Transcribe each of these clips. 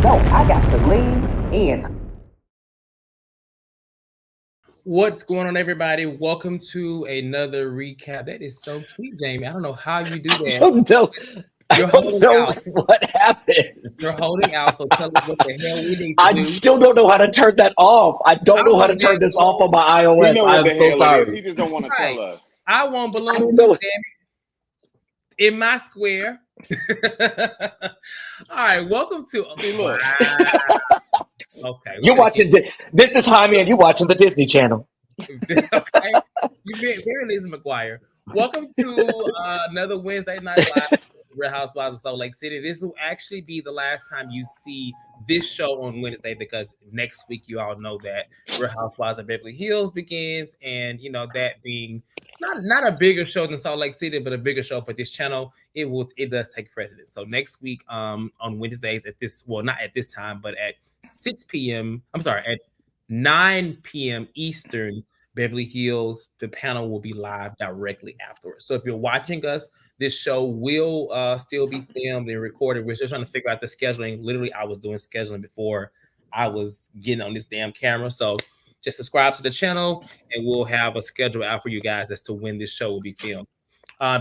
No, I got to lean in. What's going on, everybody? Welcome to another recap. That is so cute, Jamie. I don't know how you do that. I don't know. You're I don't know what happened. You're holding out, so tell us what the hell we need to I do. still don't know how to turn that off. I don't know how to turn this off on my iOS. We know what the hell sorry. it is. He just don't want to tell us. I want balloons don't too, know. damn it. In my square. All right, welcome to. Look. Okay. You're watching. This is Jaime, and you're watching the Disney Channel. Okay. You're very Lizzie McGuire. Welcome to another Wednesday Night Live. Real Housewives of Salt Lake City. This will actually be the last time you see this show on Wednesday, because next week you all know that Real Housewives of Beverly Hills begins, and you know that being not a bigger show than Salt Lake City, but a bigger show for this channel, it does take precedence. So next week, on Wednesdays not at this time, but at 6 p.m. I'm sorry, at 9 p.m. Eastern, Beverly Hills, the panel will be live directly afterwards. So if you're watching us, this show will still be filmed and recorded. We're still trying to figure out the scheduling. Literally, I was doing scheduling before I was getting on this damn camera. So just subscribe to the channel, and we'll have a schedule out for you guys as to when this show will be filmed.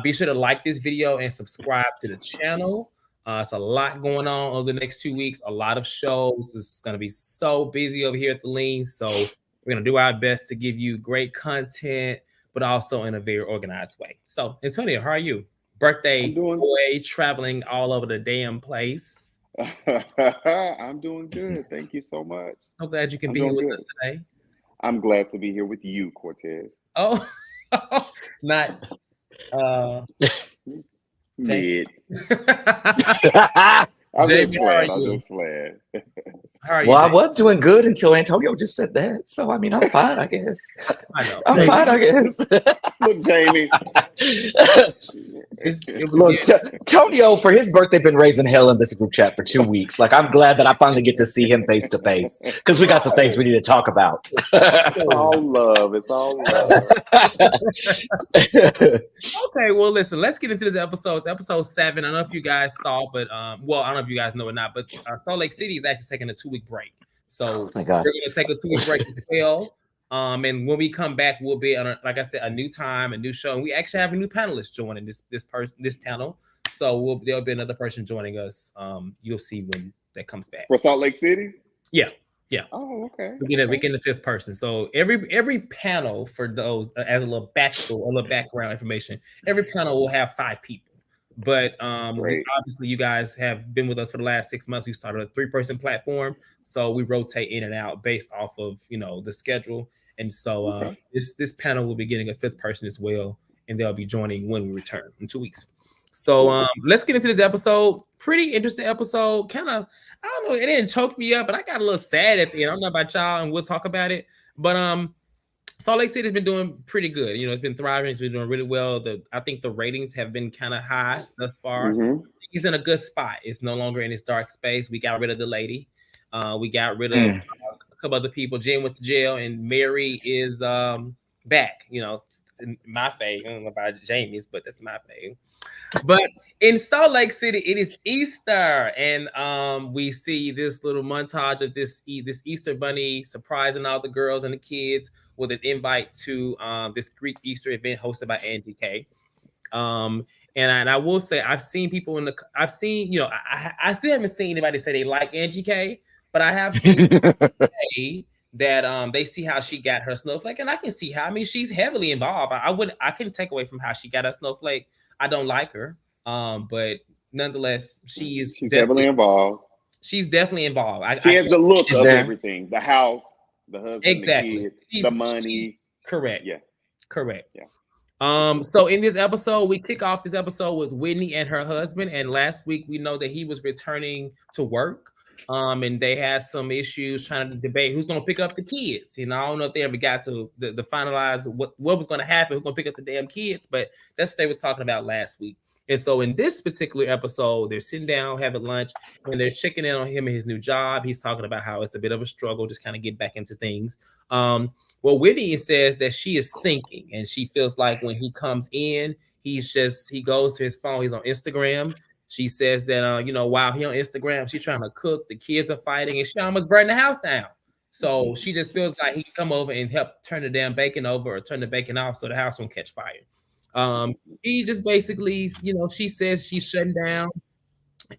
Be sure to like this video and subscribe to the channel. It's a lot going on over the next 2 weeks. A lot of shows. It's going to be so busy over here at the Lean. So we're going to do our best to give you great content, but also in a very organized way. So, Antonio, how are you? Birthday boy, traveling all over the damn place. I'm doing good. Thank you so much. So glad you can be here with us today. I'm glad to be here with you, Cortez. Oh, not mid. I'm just glad. How are you? Well, I was doing good until Antonio just said that. So, I mean, I'm fine, I guess. I know. I'm fine, I guess. Look, Jamie. Look, Antonio, for his birthday, been raising hell in this group chat for 2 weeks. Like, I'm glad that I finally get to see him face to face, because we got some things we need to talk about. It's all love. It's all love. Okay, well, listen, let's get into this episode. It's episode 7. I don't know if you guys saw, but well, I don't know if you guys know or not, but Salt Lake City is actually taking a 2-week break. So we're going to take a 2-week break as well. And when we come back, we'll be on, like I said, a new time, a new show, and we actually have a new panelist joining this panel. So there'll be another person joining us. You'll see when that comes back. For Salt Lake City? Yeah. Oh, okay. We get the 5th person. So every panel, for those as a little backstory, a little background information, every panel will have 5 people. But obviously, you guys have been with us for the last 6 months. We started a 3-person platform, so we rotate in and out based off of the schedule. And so this panel will be getting a 5th person as well, and they'll be joining when we return in 2 weeks. So let's get into this episode. Pretty interesting episode. Kind of, I don't know, it didn't choke me up, but I got a little sad at the end. I don't know about y'all, and we'll talk about it. But Salt Lake City has been doing pretty good. It's been thriving. It's been doing really well. I think the ratings have been kind of high thus far. Mm-hmm. He's in a good spot. It's no longer in his dark space. We got rid of the lady. We got rid of a couple other people. Jen went to jail, and Mary is back. My fave. I don't know about Jamie's, but that's my fave. But in Salt Lake City, it is Easter, and we see this little montage of this Easter bunny surprising all the girls and the kids with an invite to this Greek Easter event hosted by Angie K. And I will say, I've seen people I still haven't seen anybody say they like Angie K, but I have seen say that they see how she got her snowflake, and I can see how. I mean, she's heavily involved. I couldn't take away from how she got her snowflake. I don't like her, but nonetheless, she's heavily involved. She's definitely involved. She has the look of everything: the house, the husband, exactly, the kids, the money. Correct. Yeah. Correct. Yeah. So in this episode, we kick off this episode with Whitney and her husband. And last week, we know that he was returning to work. And they had some issues trying to debate who's going to pick up the kids. I don't know if they ever got to the finalize what was going to happen, who's going to pick up the damn kids, but that's what they were talking about last week. And so in this particular episode, they're sitting down, having lunch, and they're checking in on him and his new job. He's talking about how it's a bit of a struggle, just kind of get back into things. Well, Whitney says that she is sinking, and she feels like when he comes in, he goes to his phone, he's on Instagram. She says that while he on Instagram, she's trying to cook, the kids are fighting, and she almost burned the house down. So she just feels like he can come over and help turn the damn bacon over or turn the bacon off so the house won't catch fire. He just basically, she says she's shutting down.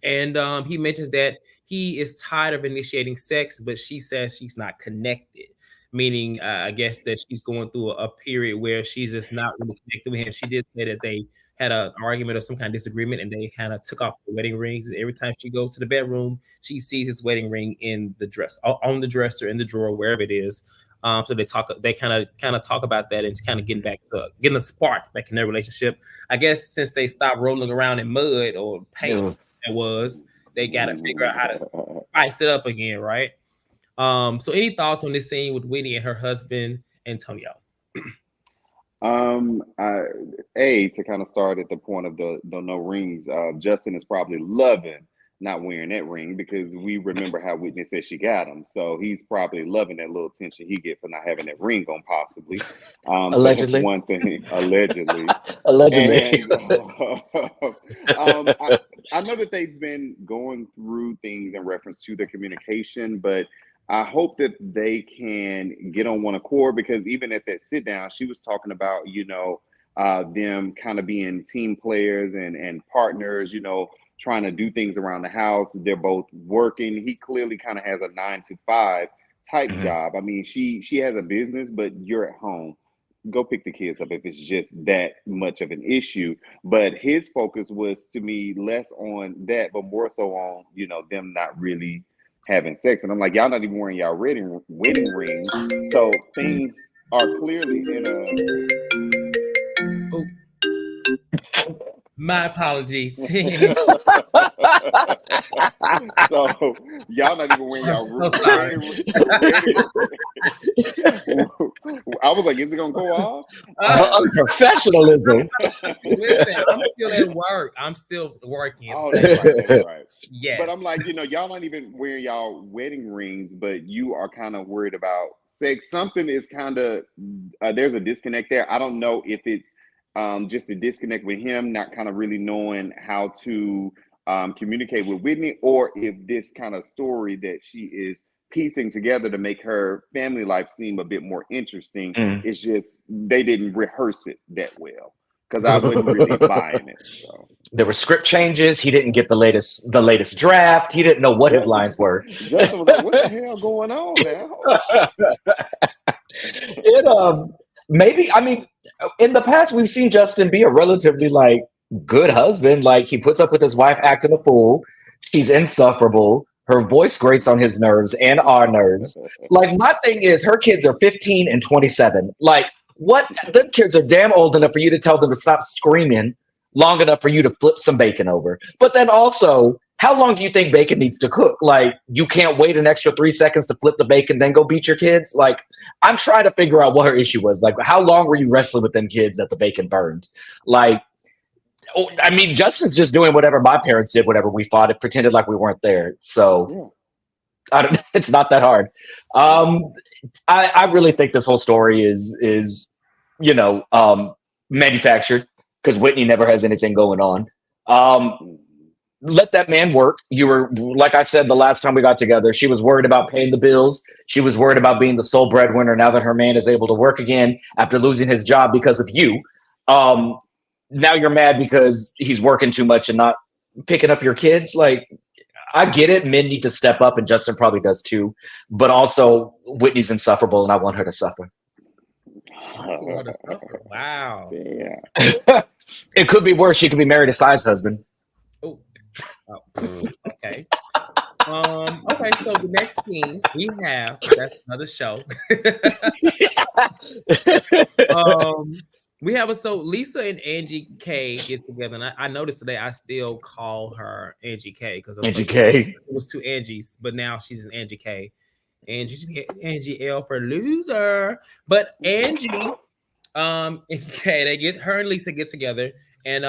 And he mentions that he is tired of initiating sex, but she says she's not connected, meaning I guess that she's going through a period where she's just not really connected with him. She did say that they had an argument or some kind of disagreement, and they kind of took off the wedding rings. Every time she goes to the bedroom, she sees his wedding ring in the dress, on the dresser, in the drawer, wherever it is. So they kind of talk about that, and it's kind of getting a spark back in their relationship. I guess since they stopped rolling around in mud or paint, they got to figure out how to spice it up again, right? So any thoughts on this scene with Whitney and her husband Antonio? To kind of start at the point of the no rings, Justin is probably loving not wearing that ring because we remember how Whitney said she got him. So he's probably loving that little attention he get for not having that ring on, possibly. Allegedly. So one thing, allegedly. Allegedly. And, I know that they've been going through things in reference to their communication, but I hope that they can get on one accord, because even at that sit down, she was talking about, them kind of being team players and partners, trying to do things around the house. They're both working. He clearly kind of has a 9-to-5 type job. I mean, she has a business, but you're at home. Go pick the kids up if it's just that much of an issue. But his focus was, to me, less on that, but more so on, them not really having sex. And I'm like, y'all not even wearing y'all wedding rings. So things are clearly in a... My apologies. So y'all not even wearing y'all wedding rings. I was like, is it gonna go off? Professionalism. Listen, I'm still at work. I'm still working. Oh, that's right. Yes. But I'm like, y'all not even wearing y'all wedding rings, but you are kind of worried about sex. Something is kind of there's a disconnect there. I don't know if it's just a disconnect with him, not kind of really knowing how to communicate with Whitney, or if this kind of story that she is piecing together to make her family life seem a bit more interesting. It's just they didn't rehearse it that well, because I wasn't really buying it. So. There were script changes. He didn't get the latest draft. He didn't know what his lines were. Justin was like, "What the hell going on now?" Maybe, I mean, in the past, we've seen Justin be a relatively good husband. Like, he puts up with his wife acting a fool. She's insufferable. Her voice grates on his nerves and our nerves. Like, my thing is, her kids are 15 and 27. Like, what? The kids are damn old enough for you to tell them to stop screaming long enough for you to flip some bacon over. But then also, how long do you think bacon needs to cook? Like, you can't wait an extra 3 seconds to flip the bacon, then go beat your kids? Like, I'm trying to figure out what her issue was. Like, how long were you wrestling with them kids that the bacon burned? Like, I mean, Justin's just doing whatever my parents did whenever we fought. It pretended like we weren't there. So it's not that hard. I really think this whole story is manufactured, because Whitney never has anything going on. Let that man work. You were, like I said the last time we got together, she was worried about paying the bills. She was worried about being the sole breadwinner now that her man is able to work again after losing his job because of you. Now you're mad because he's working too much and not picking up your kids. Like, I get it. Men need to step up, and Justin probably does too. But also, Whitney's insufferable, and I want her to suffer. Wow. Yeah. It could be worse. She could be married to Sai's husband. Okay. Okay, so the next scene we have, that's another show. We have so Lisa and Angie K get together, and I noticed today I still call her Angie K because Angie K. It was two Angies, but now she's an Angie K. Angie L for loser. But Angie and K, her and Lisa get together, and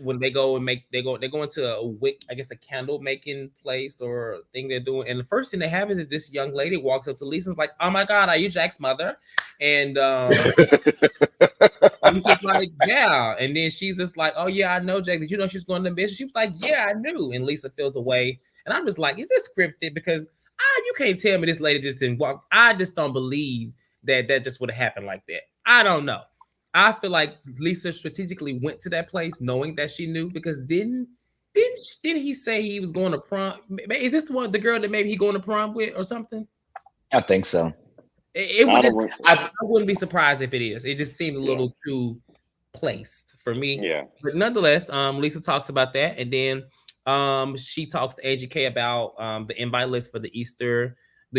when they go into a wick, I guess a candle making place or thing they're doing, and the first thing that happens is this young lady walks up to Lisa and's like, "Oh my God, are you Jack's mother?" And Lisa's like, "Yeah," and then she's just like, "Oh yeah, I know Jack. Did you know she was going to mission?" She was like, "Yeah, I knew." And Lisa feels away, and I'm just like, "Is this scripted?" Because you can't tell me this lady just didn't walk. I just don't believe that just would have happened like that. I don't know. I feel like Lisa strategically went to that place knowing that she knew, because didn't he say he was going to prom? Is this the girl that maybe he going to prom with or something? I think so. I wouldn't be surprised if it is. It just seemed a little too placed for me. Yeah. But nonetheless, Lisa talks about that, and then she talks to Angie K about the invite list for the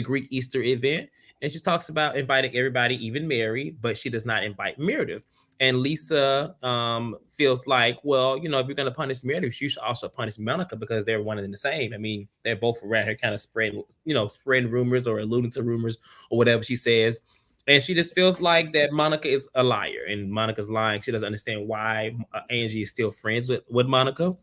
Greek Easter event. And she talks about inviting everybody, even Mary, but she does not invite Meredith. And Lisa feels like, well, if you're going to punish Meredith, you should also punish Monica, because they're one and the same. I mean, they're both around here kind of spreading rumors or alluding to rumors or whatever she says. And she just feels like that Monica is a liar, and Monica's lying. She doesn't understand why Angie is still friends with Monica.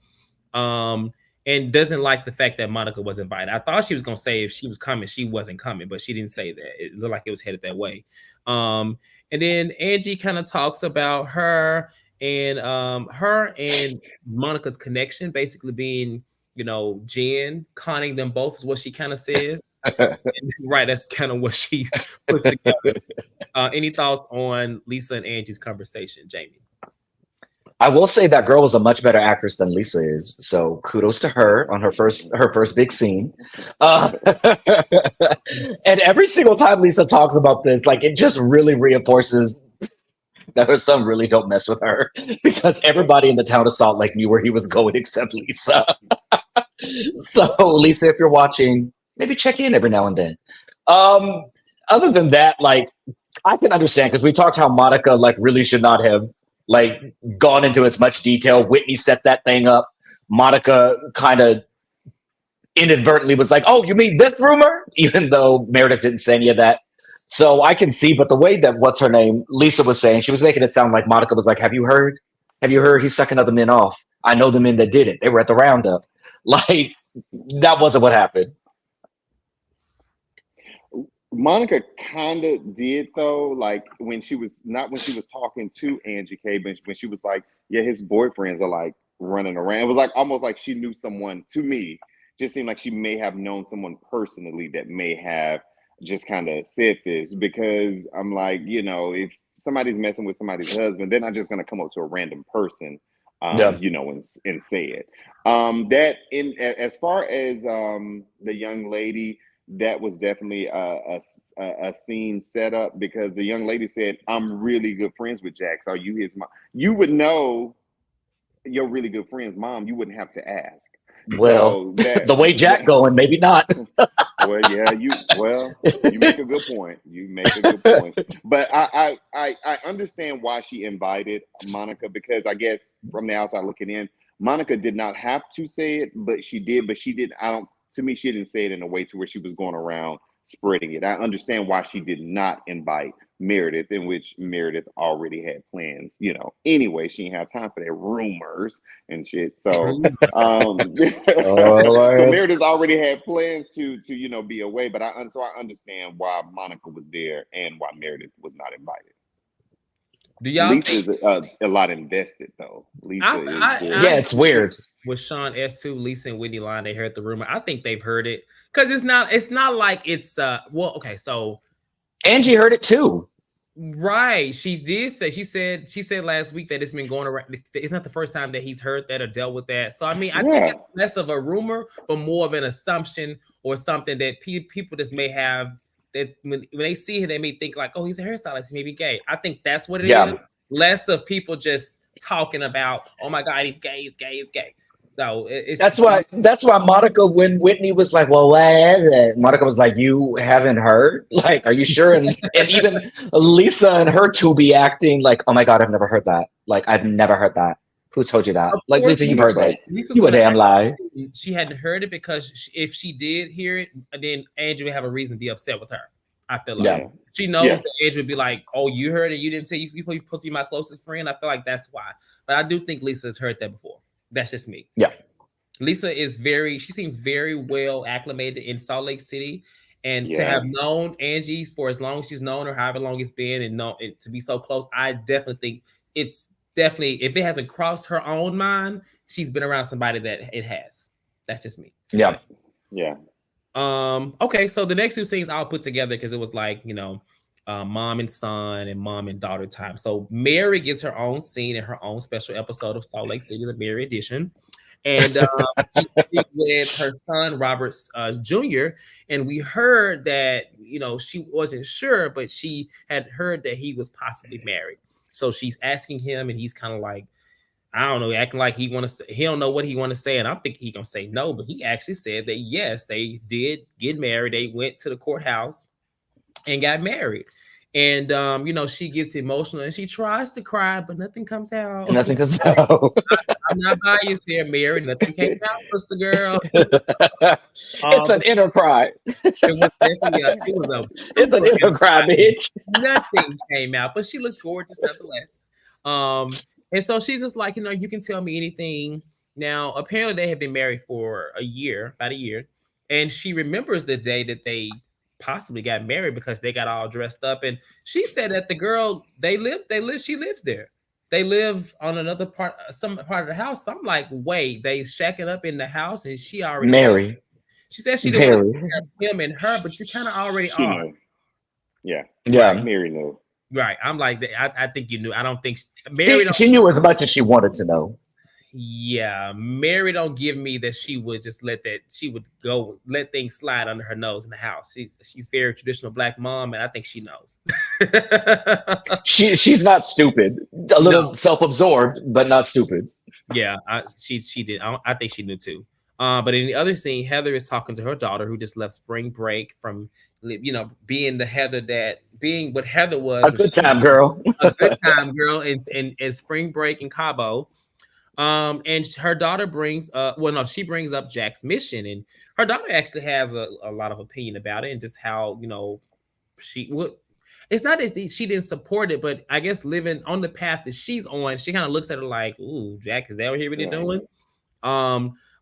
And doesn't like the fact that Monica was invited. I thought she was going to say if she was coming, she wasn't coming, but she didn't say that. It looked like it was headed that way. And then Angie kind of talks about her and Monica's connection, basically being, Jen conning them both is what she kind of says. Right, that's kind of what she puts together. Any thoughts on Lisa and Angie's conversation, Jamie? I will say that girl was a much better actress than Lisa is, so kudos to her on her first big scene. And every single time Lisa talks about this, like, it just really reinforces that her son really don't mess with her, because everybody in the town of Salt Lake knew where he was going except Lisa. So Lisa, if you're watching, maybe check in every now and then. Other than that, like, I can understand, because we talked how Monica like really should not have like gone into as much detail. Whitney set that thing up. Monica kind of inadvertently was like, "Oh, you mean this rumor?" Even though Meredith didn't say any of that. So I can see, but the way that Lisa was saying, she was making it sound like Monica was like, Have you heard? He's sucking other men off. I know the men that did it. They were at the roundup. Like, that wasn't what happened. Monica kind of did, though, like when she was talking to Angie K, but when she was like, "Yeah, his boyfriends are like running around." It was like almost like she knew someone. To me, just seemed like she may have known someone personally that may have just kind of said this, because I'm like, if somebody's messing with somebody's husband, they're not just gonna come up to a random person, and say it. As far as the young lady, that was definitely a scene set up, because the young lady said, "I'm really good friends with Jack. Are you his mom?" You would know your really good friend's mom. You wouldn't have to ask. Well, so the way Jack going, maybe not. Well, yeah, you make a good point. But I understand why she invited Monica, because I guess from the outside looking in, Monica did not have to say it, but she did. But she did. To me, she didn't say it in a way to where she was going around spreading it. I understand why she did not invite Meredith, in which Meredith already had plans. Anyway, she didn't have time for that rumors and shit. So, so Meredith already had plans to be away. But I understand why Monica was there and why Meredith was not invited. Do y'all Lisa's a lot invested, though. It's weird. With Sean S2, Lisa and Whitney line, they heard the rumor. I think they've heard it, because it's not like it's so Angie heard it too. Right. She said last week that it's been going around. It's not the first time that he's heard that or dealt with that. So I mean, I think it's less of a rumor, but more of an assumption or something that people just may have, that when they see him, they may think like, "Oh, he's a hairstylist, he may be gay." I think that's what it is. Less of people just talking about, "Oh my God, he's gay, he's gay, he's gay." So that's why Monica, when Whitney was like, "Well, Monica was like, "You haven't heard? Like, are you sure?" And even Lisa and her two be acting like, "Oh my God, I've never heard that. Like, I've never heard that. Who told you that?" Like, Lisa, you've heard that. You a damn lie. She hadn't heard it, because if she did hear it, then Andrew would have a reason to be upset with her. I feel like Yeah. she knows that Edge would be like, "Oh, you heard it. You didn't tell you. You supposed to be my closest friend." I feel like that's why. But I do think Lisa's heard that before. That's just me. Yeah. Lisa is very. She seems very well acclimated in Salt Lake City, and to Yeah. have known Angie for as long as she's known her, however long it's been, and know it, to be so close, I definitely think it's definitely if it hasn't crossed her own mind, she's been around somebody that it has. That's just me. Yeah. Yeah. Okay, so the next two scenes I'll put together because it was like, mom and son and mom and daughter time. So Mary gets her own scene in her own special episode of Salt Lake City, the Mary edition. And she's sitting with her son, Robert Jr. And we heard that, she wasn't sure, but she had heard that he was possibly married. So she's asking him, and he's kind of like, I don't know, acting like he don't know what he want to say, and I'm thinking he gonna say no, but he actually said that yes, they did get married. They went to the courthouse and got married, and she gets emotional and she tries to cry, but nothing comes out. Nothing comes out. I'm not biased here, Mary. Nothing came out, sister girl. It's an inner cry. It was definitely it's an inner cry, bitch. Nothing came out, but she looked gorgeous nonetheless. And so she's just like, you can tell me anything. Now, apparently they had been married for about a year. And she remembers the day that they possibly got married because they got all dressed up. And she said that the girl, she lives there. They live on another some part of the house. So I'm like, wait, they shacking up in the house and she already Mary. She said she didn't want to take care of him and her, but you kind of already are. Knew. Yeah. Yeah. Right. Mary knew. Right. I'm like, I think you knew. I don't think Mary. She knew as much as she wanted to know. Yeah, Mary don't give me that she would just let things slide under her nose in the house. She's very traditional Black mom, and I think she knows. she's not stupid. A little self-absorbed, but not stupid. Yeah, she did. I think she knew too. But in the other scene, Heather is talking to her daughter who just left spring break from, being what Heather was. A good time girl. A good time girl in spring break in Cabo. And her daughter she brings up Jack's mission, and her daughter actually has a lot of opinion about it and just how, it's not that she didn't support it, but I guess living on the path that she's on, she kind of looks at it like, ooh, Jack, is that what he really doing?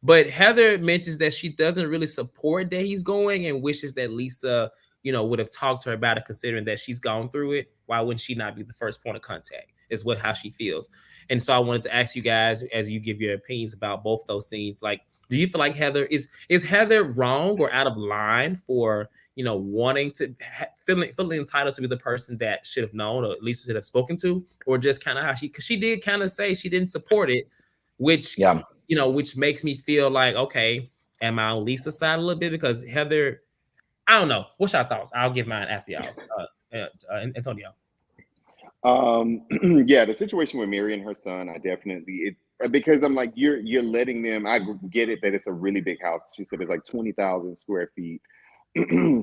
But Heather mentions that she doesn't really support that he's going and wishes that Lisa, would have talked to her about it, considering that she's gone through it. Why wouldn't she not be the first point of contact? Is how she feels. And so I wanted to ask you guys, as you give your opinions about both those scenes, like, do you feel like Heather is Heather wrong or out of line for, wanting to feeling entitled to be the person that should have known, or at least should have spoken to, or just kind of because she did kind of say she didn't support it, which, which makes me feel like, okay, am I on Lisa's side a little bit? Because Heather, I don't know. What's your thoughts? I'll give mine after y'all's. Antonio. Yeah, the situation with Mary and her son, I definitely because I'm like, you're letting them. I get it that it's a really big house. She said it's like 20,000 square feet,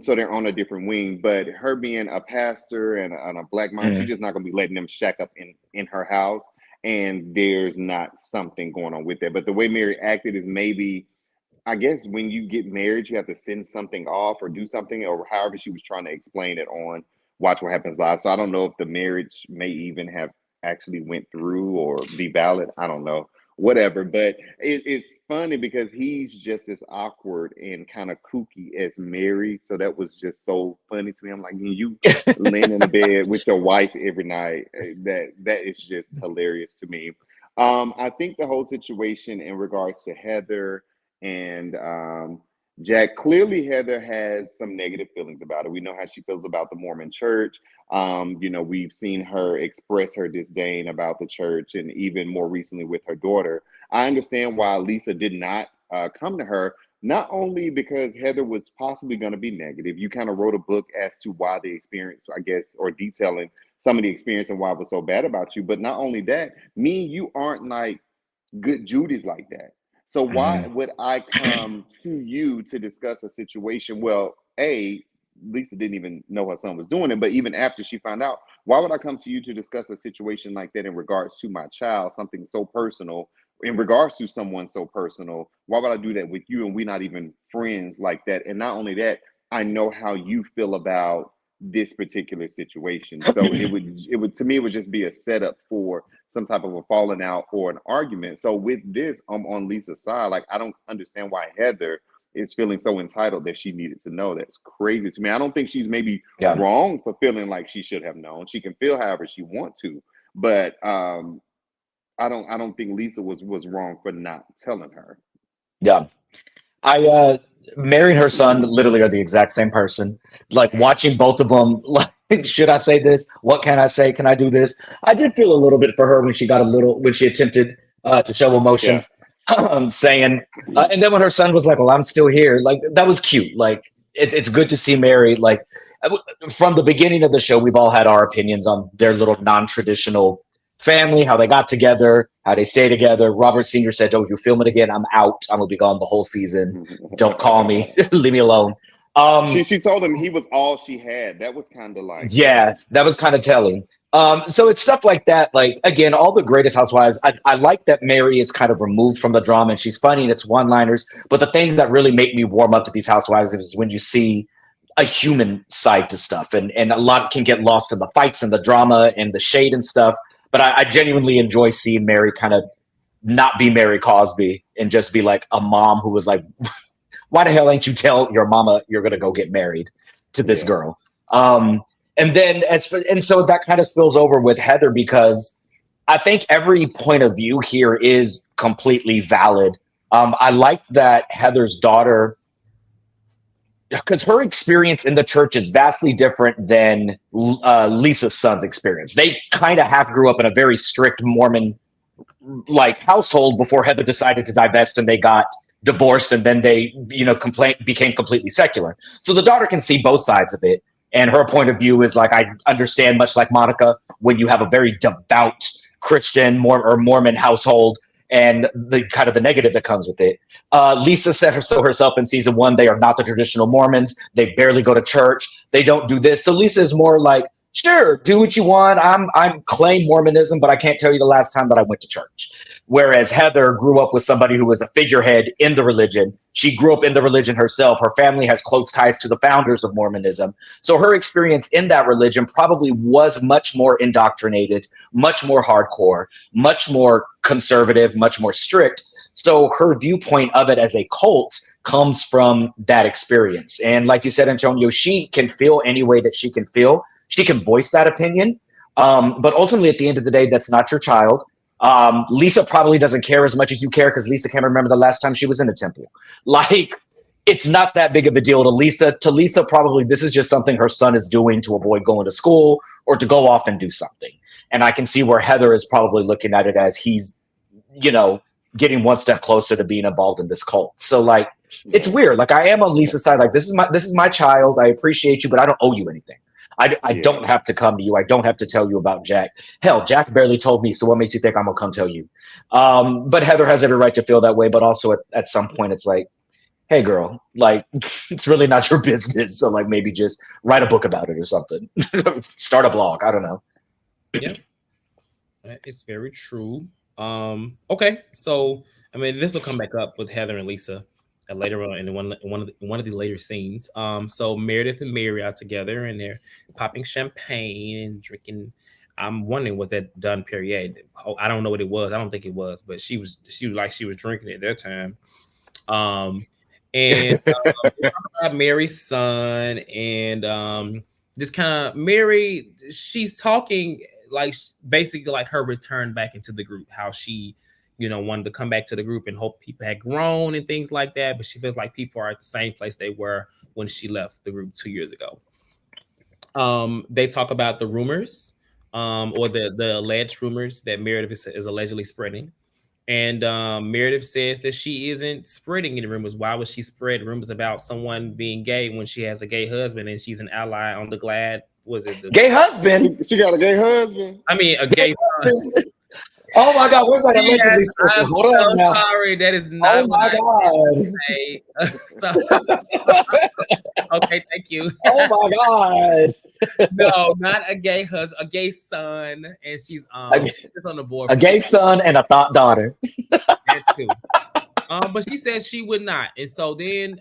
so they're on a different wing. But her being a pastor and a Black mom, she's just not gonna be letting them shack up in her house. And there's not something going on with that. But the way Mary acted is maybe, I guess, when you get married, you have to send something off or do something, or however she was trying to explain it on Watch What Happens Live. So I don't know if the marriage may even have actually went through or be valid. I don't know, whatever. But it's funny because he's just as awkward and kind of kooky as Mary. So that was just so funny to me. I'm like, you laying in the bed with your wife every night. That is just hilarious to me. I think the whole situation in regards to Heather and Jack, clearly Heather has some negative feelings about it. We know how she feels about the Mormon church. We've seen her express her disdain about the church, and even more recently with her daughter. I understand why Lisa did not come to her, not only because Heather was possibly going to be negative. You kind of wrote a book as to why the experience, I guess, or detailing some of the experience and why it was so bad about you. But not only that, me and you aren't like good Judys like that. So why would I come to you to discuss a situation? Well, Lisa didn't even know her son was doing it, but even after she found out, why would I come to you to discuss a situation like that in regards to my child, something so personal, in regards to someone so personal? Why would I do that with you and we're not even friends like that? And not only that, I know how you feel about this particular situation. So it would to me, it would just be a setup for some type of a falling out or an argument. So with this, I'm on Lisa's side. Like, I don't understand why Heather is feeling so entitled that she needed to know. That's crazy to me. I don't think she's maybe wrong for feeling like she should have known. She can feel however she wants to, but I don't think Lisa was wrong for not telling her. Yeah. Mary and her son literally are the exact same person. Like, watching both of them, like, should I say this? What can I say? Can I do this? I did feel a little bit for her when she attempted to show emotion, saying, and then when her son was like, "Well, I'm still here," like, that was cute. Like, it's good to see Mary. Like, from the beginning of the show, we've all had our opinions on their little non-traditional family, how they got together, how they stay together. Robert Sr. said, "Oh, you film it again, I'm out. I'm gonna be gone the whole season. Don't call me. Leave me alone." She told him he was all she had. That was kind of like, yeah, that was kind of telling. So it's stuff like that. Like, again, all the greatest housewives. I like that Mary is kind of removed from the drama and she's funny and it's one-liners. But the things that really make me warm up to these housewives is when you see a human side to stuff, and a lot can get lost in the fights and the drama and the shade and stuff. But I genuinely enjoy seeing Mary kind of not be Mary Cosby and just be like a mom who was like, why the hell ain't you tell your mama you're going to go get married to this girl? And so that kind of spills over with Heather, because I think every point of view here is completely valid. I liked that Heather's daughter, because her experience in the church is vastly different than Lisa's son's experience. They kind of half grew up in a very strict Mormon like household before Heather decided to divest and they got divorced, and then they, became completely secular. So the daughter can see both sides of it. And her point of view is like, I understand, much like Monica, when you have a very devout Christian Mormon household and the kind of the negative that comes with it. Lisa said so herself in season 1, they are not the traditional Mormons. They barely go to church. They don't do this. So Lisa is more like, sure, do what you want. I'm claim Mormonism, but I can't tell you the last time that I went to church. Whereas Heather grew up with somebody who was a figurehead in the religion. She grew up in the religion herself. Her family has close ties to the founders of Mormonism. So her experience in that religion probably was much more indoctrinated, much more hardcore, much more conservative, much more strict. So her viewpoint of it as a cult comes from that experience. And like you said, Antonio, she can feel any way that she can feel. She can voice that opinion. But ultimately, at the end of the day, that's not your child. Lisa probably doesn't care as much as you care, because Lisa can't remember the last time she was in a temple. Like, it's not that big of a deal to Lisa. To Lisa, probably this is just something her son is doing to avoid going to school or to go off and do something. And I can see where Heather is probably looking at it as he's, getting one step closer to being involved in this cult. So like, it's weird. Like, I am on Lisa's side. Like, this is my child. I appreciate you, but I don't owe you anything. I don't have to come to you. I don't have to tell you about Jack. Hell, Jack barely told me. So what makes you think I'm going to come tell you? But Heather has every right to feel that way. But also at some point, it's like, hey, girl, like, it's really not your business. So like, maybe just write a book about it or something. Start a blog. I don't know. Yeah, it's very true. Okay. So, I mean, this will come back up with Heather and Lisa later on in one of the later scenes. So Meredith and Mary are together and they're popping champagne and drinking. I'm wondering, was that Done Perrier? Oh, I don't know what it was. I don't think it was, but she was drinking at that time. And about Mary's son and just kind of Mary, she's talking like basically like her return back into the group, how she wanted to come back to the group and hope people had grown and things like that. But she feels like people are at the same place they were when she left the group 2 years ago. They talk about the rumors or the alleged rumors that Meredith is allegedly spreading. And Meredith says that she isn't spreading any rumors. Why would she spread rumors about someone being gay when she has a gay husband and she's an ally on the Glad? Was it the gay husband? She got a gay husband. I mean, a gay son. Oh my God, where's that allegedly? I'm so sorry. That is not. Oh my God. Okay, thank you. Oh my God. No, not a gay husband, a gay son, and she's it's on the board. A gay son and a thought daughter. That too. But she says she would not, and so then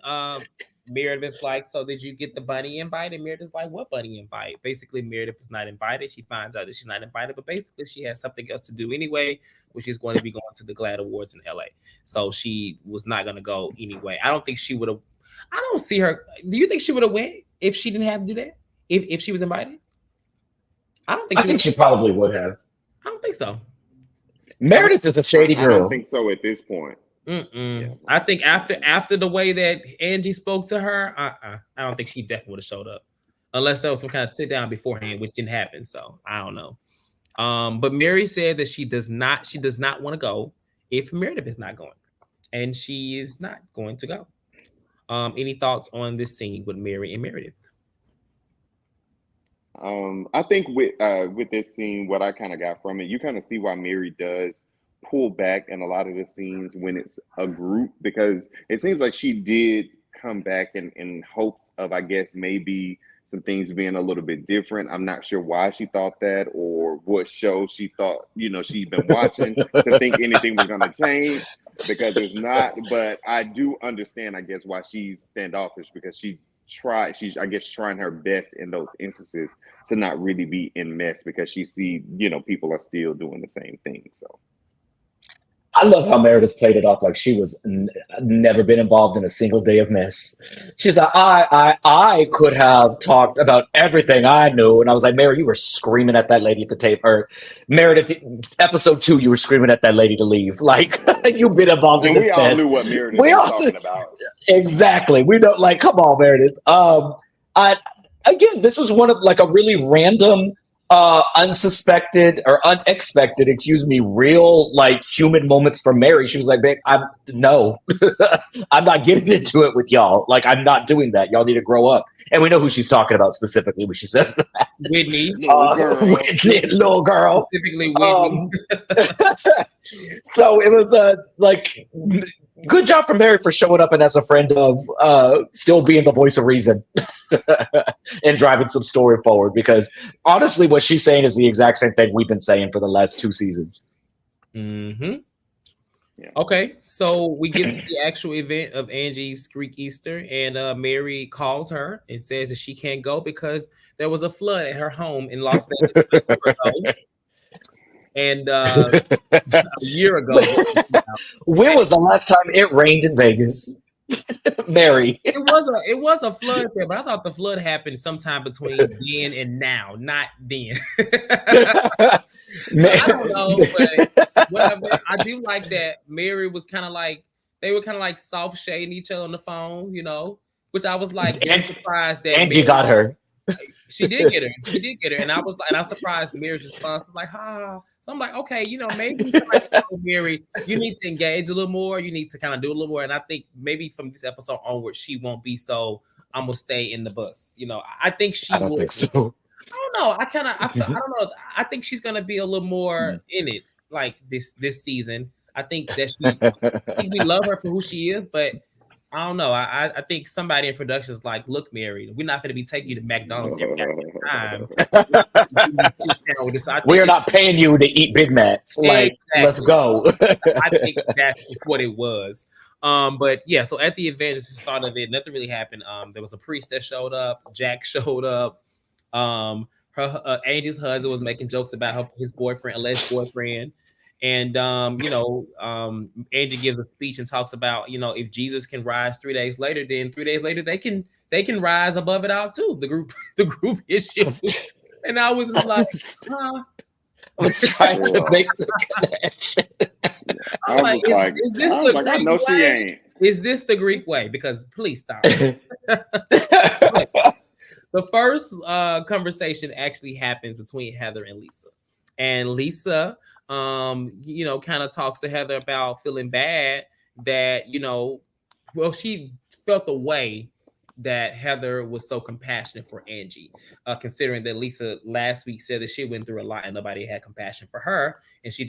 Meredith's like, so did you get the bunny invite? And Meredith's like, what bunny invite? Basically, Meredith was not invited. She finds out that she's not invited, but basically she has something else to do anyway, which is going to be going to the GLAAD Awards in LA. So she was not going to go anyway. I don't think she would have. I don't see her. Do you think she would have went if she didn't have to do that? If she was invited? I don't think. I think she probably would have. I don't think so. Meredith is a shady girl. I don't think so at this point. Yeah. I think after the way that Angie spoke to her, I don't think she definitely would have showed up, unless there was some kind of sit down beforehand, which didn't happen. So I don't know. But Mary said that she does not want to go if Meredith is not going, and she is not going to go. Any thoughts on this scene with Mary and Meredith? I think with this scene, what I kind of got from it, you kind of see why Mary does pull back in a lot of the scenes when it's a group, because it seems like she did come back in hopes of, I guess, maybe some things being a little bit different. I'm not sure why she thought that or what show she thought, she'd been watching to think anything was going to change, because it's not. But I do understand, I guess, why she's standoffish, because she's I guess trying her best in those instances to not really be in mess, because she see, people are still doing the same thing. So I love how Meredith played it off like she was never been involved in a single day of mess. She's like, I could have talked about everything I knew. And I was like, Mary, you were screaming at that lady at the tape. Or Meredith, episode 2, you were screaming at that lady to leave. Like, you've been involved in this mess. We all knew what Meredith was talking about. Exactly. We don't, like, come on, Meredith. Again, this was one of, like, a really random, unexpected, real, like, human moments from Mary. She was like, babe, I'm not getting into it with y'all. Like, I'm not doing that. Y'all need to grow up. And we know who she's talking about specifically when she says that. Whitney. Little girl. Specifically Whitney. So it was, like, good job from Mary for showing up and as a friend of still being the voice of reason and driving some story forward, because honestly what she's saying is the exact same thing we've been saying for the last 2 seasons. Yeah. Okay, so we get to the actual event of Angie's Greek Easter, and Mary calls her and says that she can't go because there was a flood at her home in Las Vegas. And a year ago. When was the last time it rained in Vegas? Mary. It was a flood there, but I thought the flood happened sometime between then and now, not then. I don't know, but whatever. I do like that Mary was kind of like, they were kind of like soft shading each other on the phone, which I was like surprised that Angie got her. She did get her. And I was like, and I was surprised Mary's response was like, ha. So I'm like, okay, maybe somebody told Mary, you need to engage a little more. You need to kind of do a little more. And I think maybe from this episode onward, she won't be so, I'm going to stay in the bus. I think she will. Think so. I don't know. I don't know. I think she's going to be a little more in it, like this season. I think that we love her for who she is, but I don't know. I think somebody in production is like, look, Mary, we're not going to be taking you to McDonald's every time. We are not paying you to eat Big Macs. Like, exactly. Let's go. I think that's what it was. But yeah, so at the event, just the start of it, nothing really happened. There was a priest that showed up. Jack showed up. Angie's husband was making jokes about his boyfriend, alleged boyfriend. And Angie gives a speech and talks about, if Jesus can rise 3 days later, then 3 days later they can rise above it all too. The group issue. And I was just like, I was trying to make the connection. I'm like, is this the Greek way? I know she ain't. Is this the Greek way? Because please stop. The first conversation actually happens between Heather and Lisa. And Lisa kind of talks to Heather about feeling bad that, she felt the way that Heather was so compassionate for Angie, considering that Lisa last week said that she went through a lot and nobody had compassion for her. And she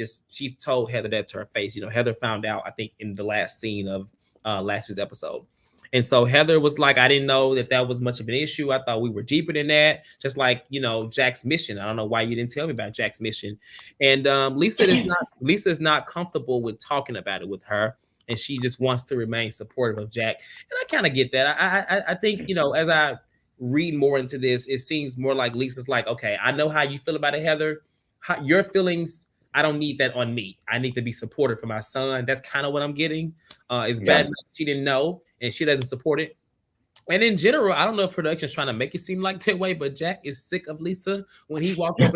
told Heather that to her face. Heather found out, I think, in the last scene of last week's episode. And so Heather was like, I didn't know that was much of an issue. I thought we were deeper than that. Just like, Jack's mission. I don't know why you didn't tell me about Jack's mission. And Lisa is not comfortable with talking about it with her. and she just wants to remain supportive of Jack. And I kind of get that. I think, you know, as I read more into this, it seems more like Lisa's like, okay, I know how you feel about it, Heather. Your feelings, I don't need that on me. I need to be supportive for my son. That's kind of what I'm getting. It's bad enough she didn't know and she doesn't support it. And in general, I don't know if production's trying to make it seem like that way, but Jack is sick of Lisa when he walked up.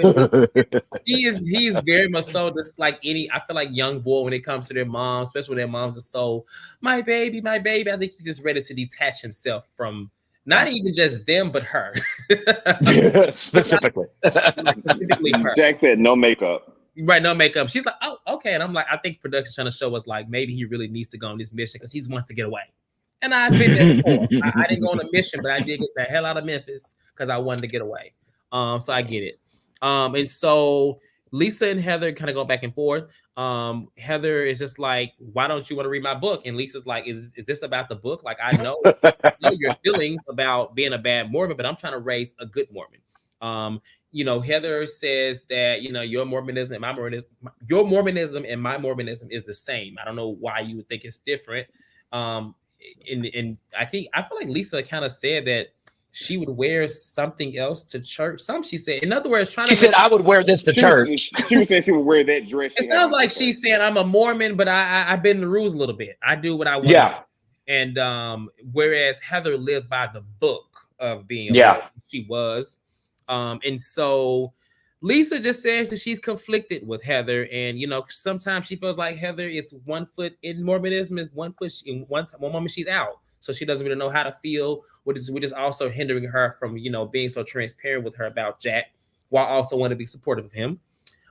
He's very much so just like any, I feel like young boy when it comes to their moms, especially when their moms are so, my baby, my baby. I think he's just ready to detach himself from not even just them, but her. Specifically. Specifically her. Jack said no makeup. Right, no makeup. She's like, oh, okay. And I'm like, I think production's trying to show us like maybe he really needs to go on this mission because he wants to get away. And I've been there before. I didn't go on a mission, but I did get the hell out of Memphis because I wanted to get away. So I get it. And so Lisa and Heather kind of go back and forth. Heather is just like, why don't you want to read my book? And Lisa's like, is this about the book? Like, I know your feelings about being a bad Mormon, but I'm trying to raise a good Mormon. You know, Heather says that, you know, your Mormonism and my Mormonism is the same. I don't know why you would think it's different. And I feel like Lisa kind of said that she would wear something else to church. She said, in other words, she said, I would wear this to church. She was saying she would wear that dress. It sounds like she's saying, I'm a Mormon, but I bend the rules a little bit. I do what I want. Yeah. And whereas Heather lived by the book of being a Mormon, she was. And so Lisa just says that she's conflicted with Heather, and you know, sometimes she feels like Heather is 1 foot in Mormonism, is 1 foot in one moment she's out, so she doesn't really know how to feel, which is also hindering her from, you know, being so transparent with her about Jack, while also want to be supportive of him.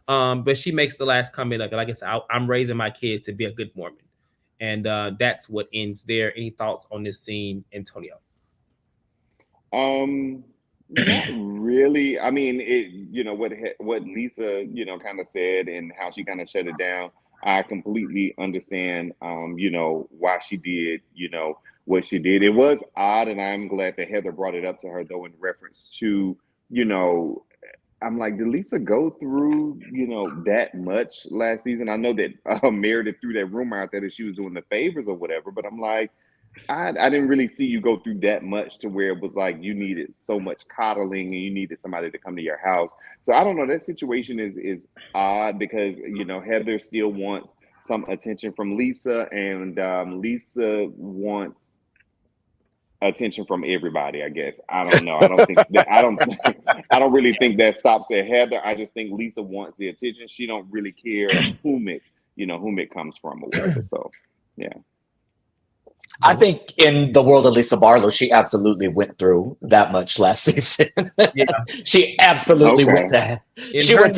But she makes the last comment like I said, I'm raising my kid to be a good Mormon, and that's what ends there. Any thoughts on this scene, Antonio? Not really. I mean, you know, what Lisa, you know, kind of said and how she kind of shut it down. I completely understand, you know, why she did, you know, what she did. It was odd, and I'm glad that Heather brought it up to her, though, in reference to, you know, I'm like, did Lisa go through, you know, that much last season? I know that Meredith threw that rumor out there that she was doing the favors or whatever, but I'm like, I didn't really see you go through that much to where it was like you needed so much coddling and you needed somebody to come to your house. So I don't know. That situation is odd because, you know, Heather still wants some attention from Lisa, and Lisa wants attention from everybody, I guess. I don't know. I don't think that I don't really think that stops at Heather. I just think Lisa wants the attention. She don't really care whom it comes from or whatever. So yeah. I think in the world of Lisa Barlow, she absolutely went through that much last season. Yeah. She absolutely went to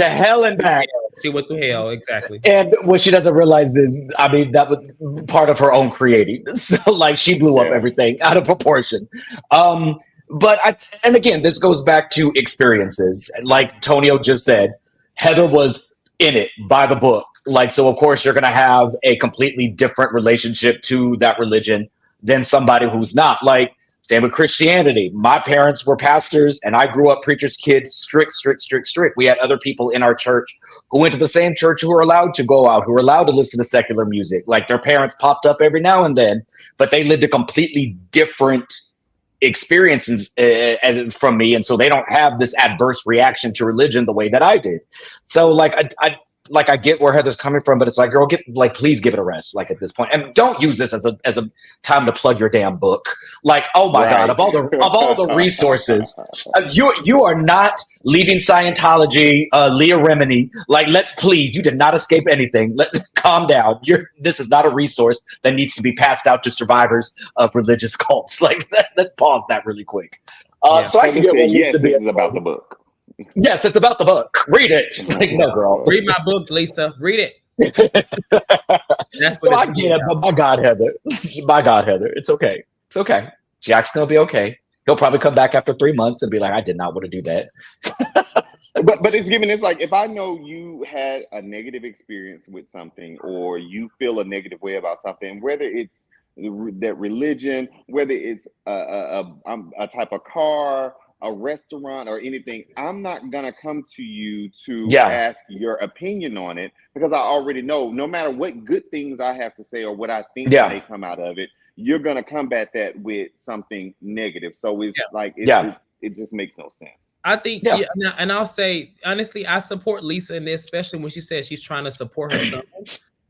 hell and back. She went to hell, exactly. And what she doesn't realize is, I mean, that was part of her own creating. So, like, she blew up everything out of proportion. But again, this goes back to experiences. Like Tonio just said, Heather was in it by the book. Like, so of course you're going to have a completely different relationship to that religion than somebody who's not. Like, same with Christianity. My parents were pastors and I grew up preachers' kids, strict. We had other people in our church who went to the same church who were allowed to go out, who were allowed to listen to secular music. Like, their parents popped up every now and then, but they lived a completely different experiences from me. And so they don't have this adverse reaction to religion the way that I did. So like, I get where Heather's coming from, but it's like, girl, please give it a rest. Like, at this point, and don't use this as a time to plug your damn book. Like, oh my God, of all the resources, you are not leaving Scientology, Leah Remini. Like, you did not escape anything. Calm down. This is not a resource that needs to be passed out to survivors of religious cults. Like, let's pause that really quick. So I can get what Lisa this is about the book. Yes, it's about the book. Read it. Like, no, girl. Read my book, Lisa. Read it. So I get it, but my God, Heather. It's okay. It's okay. Jack's gonna be okay. He'll probably come back after 3 months and be like, I did not want to do that. But it's like, if I know you had a negative experience with something, or you feel a negative way about something, whether it's that religion, whether it's a type of car, a restaurant or anything, I'm not gonna come to you to Yeah. ask your opinion on it, because I already know no matter what good things I have to say or what I think Yeah. may come out of it, you're gonna combat that with something negative. So it's like it just makes no sense. I think, and I'll say honestly, I support Lisa in this, especially when she says she's trying to support her son,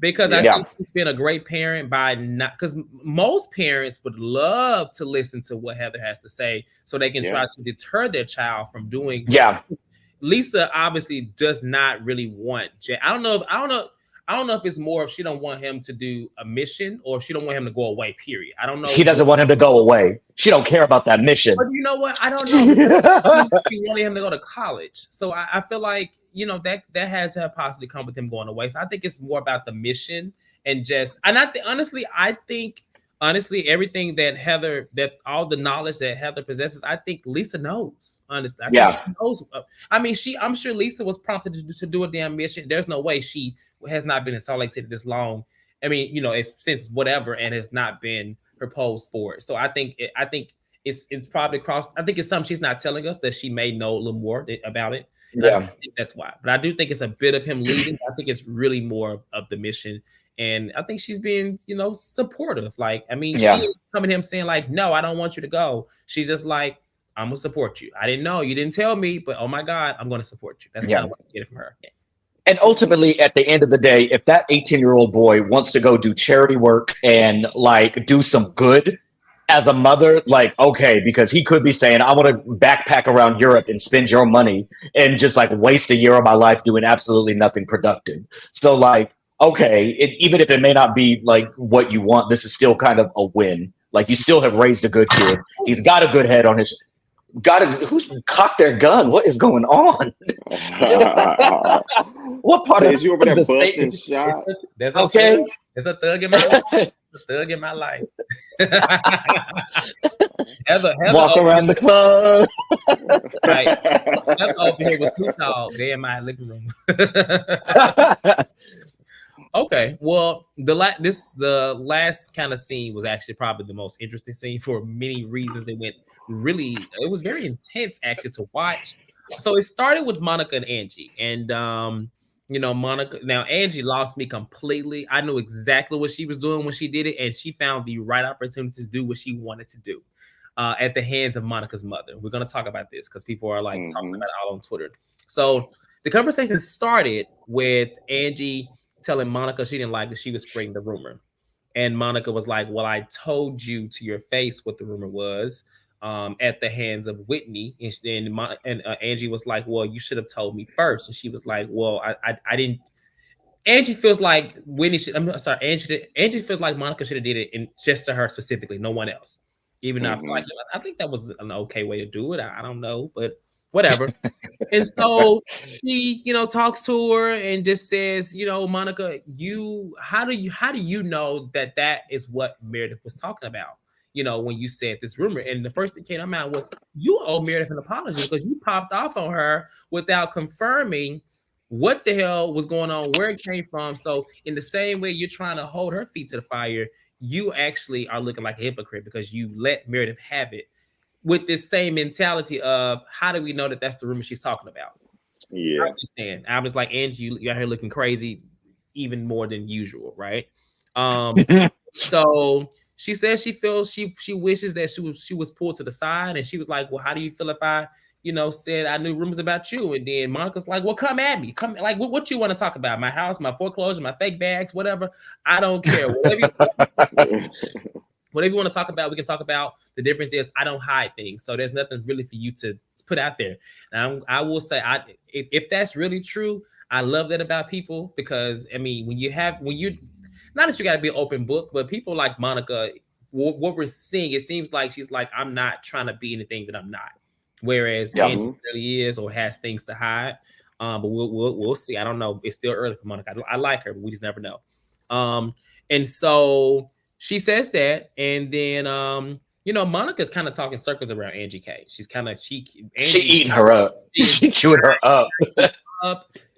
because I think she's been a great parent by not, because most parents would love to listen to what Heather has to say so they can try to deter their child from doing. Lisa obviously does not really want Jay. I don't know if it's more if she don't want him to do a mission or if she don't want him to go away, period. I don't know. She doesn't want him to go away. She don't care about that mission. But you know what? I don't know. She wanted him to go to college. So I feel like, that has to have possibly come with him going away. So I think it's more about the mission and I think everything that all the knowledge that Heather possesses, I think Lisa knows. Honestly, I think she knows. I mean, I'm sure Lisa was prompted to do a damn mission. There's no way she has not been in Salt Lake City this long. I mean, it's since whatever, and has not been proposed for it. So I think it's probably crossed. I think it's something she's not telling us that she may know a little more about it. I think that's why. But I do think it's a bit of him leading. I think it's really more of the mission. And I think she's being, supportive. Like, I mean, she ain't coming to him saying like, no, I don't want you to go. She's just like, I'm going to support you. I didn't know. You didn't tell me, but oh my God, I'm going to support you. That's kind of what I get it from her. And ultimately, at the end of the day, if that 18-year-old boy wants to go do charity work and like do some good as a mother, like, okay, because he could be saying, I want to backpack around Europe and spend your money and just like waste a year of my life doing absolutely nothing productive. So like, okay, even if it may not be like what you want, this is still kind of a win. Like you still have raised a good kid. He's got a good head on his. Who's cocked their gun? What is going on? What part of you over there the busting state? shots? There's a thug in my life. A thug in my life. Heather Walk around the club. Right. Heather over here with Snoop Dogg. They in my living room. Okay, well, the last kind of scene was actually probably the most interesting scene for many reasons. It was very intense actually to watch. So it started with Monica and Angie, and Monica. Now Angie lost me completely. I knew exactly what she was doing when she did it, and she found the right opportunity to do what she wanted to do at the hands of Monica's mother. We're gonna talk about this because people are like talking about it all on Twitter. So the conversation started with Angie telling Monica she didn't like that she was spreading the rumor. And Monica was like, well, I told you to your face what the rumor was at the hands of Whitney. And Angie was like, well, you should have told me first. And she was like, well, I didn't. Angie feels like Angie feels like Monica should have did it just to her specifically, no one else. Even though I feel like, I think that was an okay way to do it. I don't know, but whatever. And so she, talks to her and just says, Monica, how do you know that is what Meredith was talking about? When you said this rumor. And the first thing came to my mind was, you owe Meredith an apology because you popped off on her without confirming what the hell was going on, where it came from. So in the same way you're trying to hold her feet to the fire, you actually are looking like a hypocrite because you let Meredith have it. With this same mentality of how do we know that that's the rumor she's talking about? Yeah, I understand. I was like, Angie, you got her looking crazy, even more than usual, right? So she says she feels she wishes that she was pulled to the side, and she was like, well, how do you feel if I, said I knew rumors about you? And then Monica's like, well, come at me, come like what you want to talk about? My house, my foreclosure, my fake bags, whatever. I don't care. Whatever you want to talk about, we can talk about. The difference is I don't hide things. So there's nothing really for you to put out there. And I will say, if that's really true, I love that about people because, I mean, when you not that you got to be an open book, but people like Monica, what we're seeing, it seems like she's like, I'm not trying to be anything that I'm not. Whereas Angie really is or has things to hide. But we'll see. I don't know. It's still early for Monica. I like her, but we just never know. And so she says that, and then Monica's kind of talking circles around Angie K. She's kind of she eating her up. She chewing her up.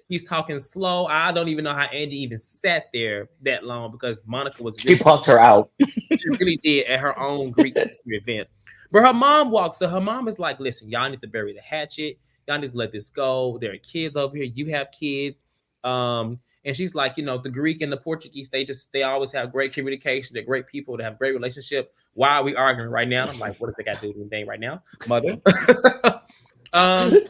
He's talking slow. I don't even know how Angie even sat there that long because Monica was she punked her out. She really did at her own Greek event. But her mom walks up. Her mom is like, listen, y'all need to bury the hatchet. Y'all need to let this go. There are kids over here. You have kids. And she's like, the Greek and the Portuguese, they always have great communication. They're great people. They have great relationship. Why are we arguing right now? And I'm like, what does they got to do with anything right now, mother? Angie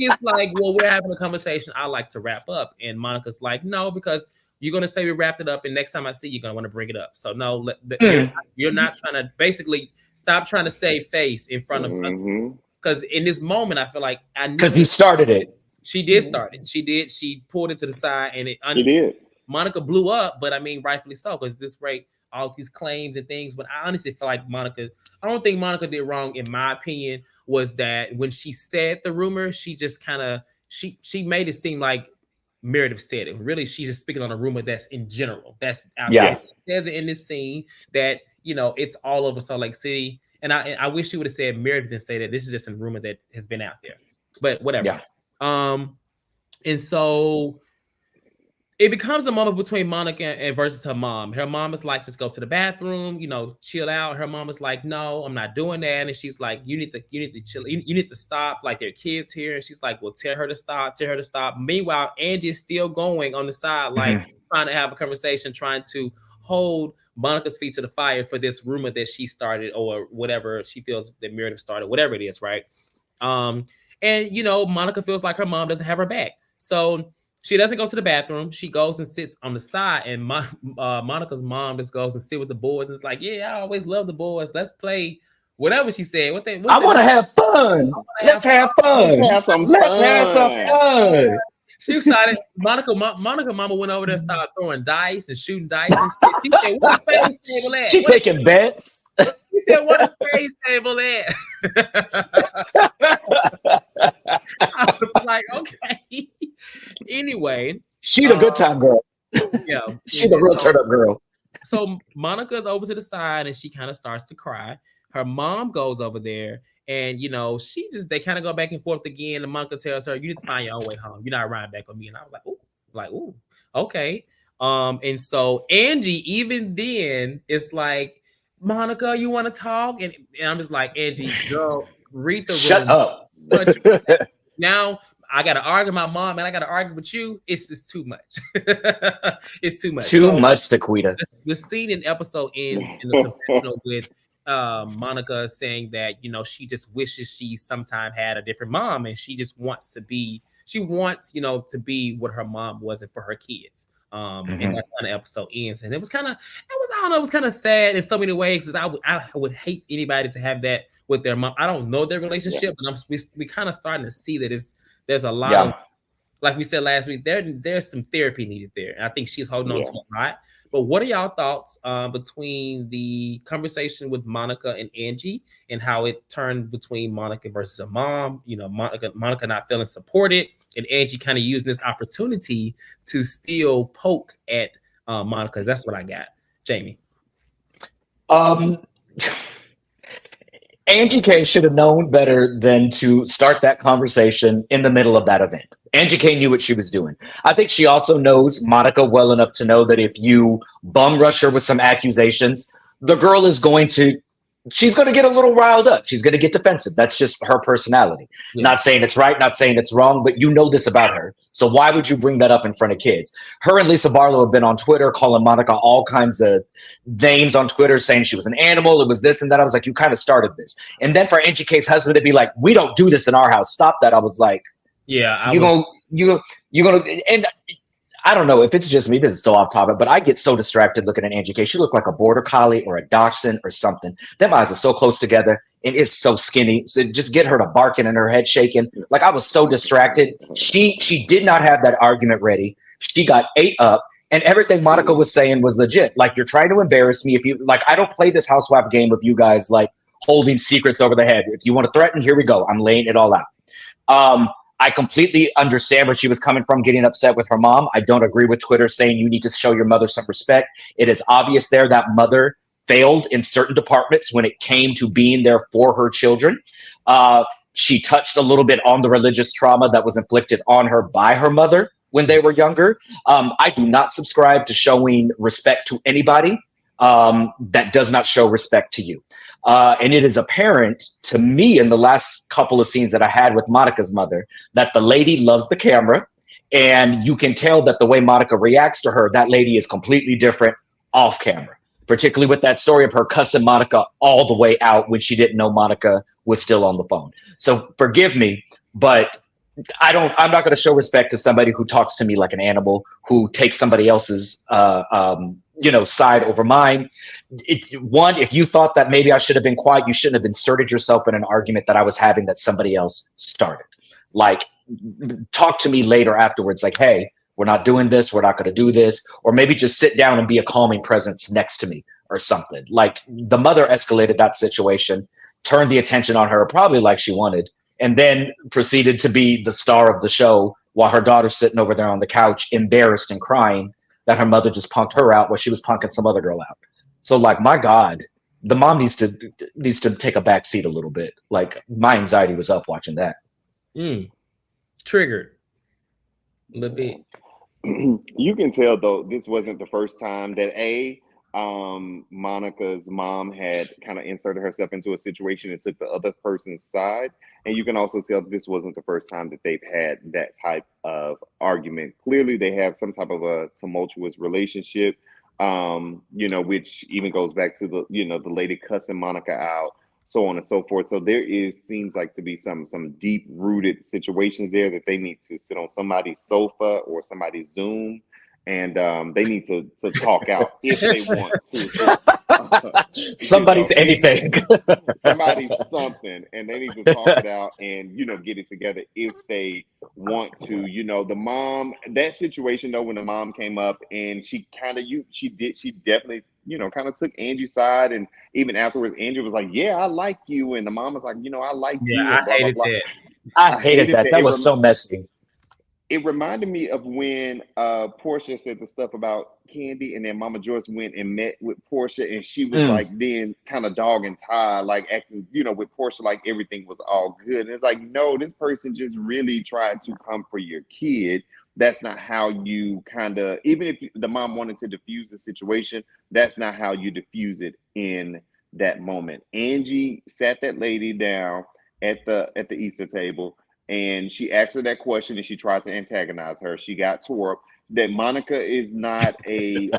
is like, well, we're having a conversation. I like to wrap up. And Monica's like, no, because you're going to say we wrapped it up. And next time I see you, you're going to want to bring it up. So no, you're not trying to basically stop trying to save face in front of us. Because in this moment, I feel like because you started it. She did start it. She did. She pulled it to the side and she did. Monica blew up, but I mean, rightfully so, because this rate, all these claims and things. But I honestly feel like I don't think Monica did wrong, in my opinion, was that when she said the rumor, she just kind of, she made it seem like Meredith said it. Really, she's just speaking on a rumor that's in general. That's out there. She says it in this scene that, it's all over Salt Lake City. And I wish she would have said Meredith and say that this is just a rumor that has been out there. But whatever. Yeah. And so it becomes a moment between Monica and versus her mom. Her mom is like, let's go to the bathroom, chill out. Her mom is like, no, I'm not doing that. And she's like, you need to chill. You need to stop. Like, there are kids here. And she's like, well, tell her to stop. Meanwhile, Angie is still going on the side, like trying to have a conversation, trying to hold Monica's feet to the fire for this rumor that she started, or whatever she feels that Meredith started, whatever it is. Right. And Monica feels like her mom doesn't have her back. So she doesn't go to the bathroom. She goes and sits on the side, and Monica's mom just goes and sit with the boys. And it's like, yeah, I always love the boys. Let's play whatever she said. I want to have fun. Let's have fun. Let's have some fun. She excited. Monica mama went over there and started throwing dice and shooting dice and shit. She said, "What space table at?" She taking bets. She said, "What is space table at?" I was like, okay. Anyway, she the good time girl. Yeah, she the real turn up girl. So Monica's over to the side and she kind of starts to cry. Her mom goes over there. And, they kind of go back and forth again. And Monica tells her, you need to find your own way home. You're not riding back with me. And I was like, ooh, okay. And so Angie, even then, it's like, Monica, you want to talk? And I'm just like, Angie, girl, read the room. Shut up. Now, I got to argue with my mom and I got to argue with you. It's just too much. It's too much. Too much, Daquita. The scene in episode ends in the confessional with Monica saying that she just wishes she sometime had a different mom, and she just wants to be to be what her mom wasn't for her kids. And that's how the episode ends. And it was kind of sad in so many ways, because I would hate anybody to have that with their mom. I don't know their relationship, but we kind of starting to see that there's a lot of, like we said last week, there's some therapy needed there. And I think she's holding on to a lot. But what are y'all thoughts between the conversation with Monica and Angie, and how it turned between Monica versus her mom? Monica not feeling supported, and Angie kind of using this opportunity to still poke at Monica. That's what I got. Jamie. Angie K should have known better than to start that conversation in the middle of that event. Angie K knew what she was doing. I think she also knows Monica well enough to know that if you bum rush her with some accusations, the girl she's going to get a little riled up. She's going to get defensive. That's just her personality. Yeah. Not saying it's right, not saying it's wrong, but you know this about her. So why would you bring that up in front of kids? Her and Lisa Barlow have been on Twitter calling Monica all kinds of names on Twitter, saying she was an animal. It was this and that. I was like, you kind of started this. And then for Angie K's husband to be like, we don't do this in our house. Stop that. I was like, yeah, you're gonna, and I don't know if it's just me, this is so off topic, but I get so distracted looking at Angie K. She looked like a border collie or a dachshund or something. Them eyes are so close together and it's so skinny. So just get her to barking and her head shaking. Like, I was so distracted. She did not have that argument ready. She got ate up, and everything Monica was saying was legit. Like, you're trying to embarrass me. I don't play this housewife game with you guys, like holding secrets over the head. If you want to threaten, here we go. I'm laying it all out. I completely understand where she was coming from, getting upset with her mom. I don't agree with Twitter saying you need to show your mother some respect. It is obvious there that mother failed in certain departments when it came to being there for her children. She touched a little bit on the religious trauma that was inflicted on her by her mother when they were younger. I do not subscribe to showing respect to anybody that does not show respect to you. And it is apparent to me in the last couple of scenes that I had with Monica's mother that the lady loves the camera. And you can tell that the way Monica reacts to her, that lady is completely different off camera, particularly with that story of her cussing Monica all the way out when she didn't know Monica was still on the phone. So forgive me, but I'm not going to show respect to somebody who talks to me like an animal, who takes somebody else's, side over mine. If you thought that maybe I should have been quiet, you shouldn't have inserted yourself in an argument that I was having that somebody else started. Like, talk to me later afterwards, like, hey, we're not doing this, we're not going to do this, or maybe just sit down and be a calming presence next to me or something. Like, the mother escalated that situation, turned the attention on her probably like she wanted, and then proceeded to be the star of the show while her daughter's sitting over there on the couch, embarrassed and crying that her mother just punked her out while she was punking some other girl out. So, like, my God, the mom needs to take a back seat a little bit. Like, my anxiety was up watching that. Triggered a little bit. You can tell though this wasn't the first time that Monica's mom had kind of inserted herself into a situation and took the other person's side, and you can also tell this wasn't the first time that they've had that type of argument. Clearly they have some type of a tumultuous relationship, which even goes back to the lady cussing Monica out, so on and so forth. So there seems like to be some deep rooted situations there that they need to sit on somebody's sofa or somebody's Zoom, and they need to talk out if they want to. Somebody's anything. Somebody's something, and they need to talk it out and get it together if they want to. The mom, that situation though, when the mom came up and she definitely kind of took Angie's side, and even afterwards Angie was like, yeah, I like you, and the mom was like, I like you, and I hated that. I hated that. That was so messy. It reminded me of when Portia said the stuff about Candy, and then Mama Joyce went and met with Portia, and she was like then kind of dog and tie, like acting, with Portia like everything was all good. And it's like, no, this person just really tried to come for your kid. That's not how you even if the mom wanted to diffuse the situation, that's not how you diffuse it in that moment. Angie sat that lady down at the Easter table, and she asked her that question, and she tried to antagonize her. She got tore up. That Monica is not a,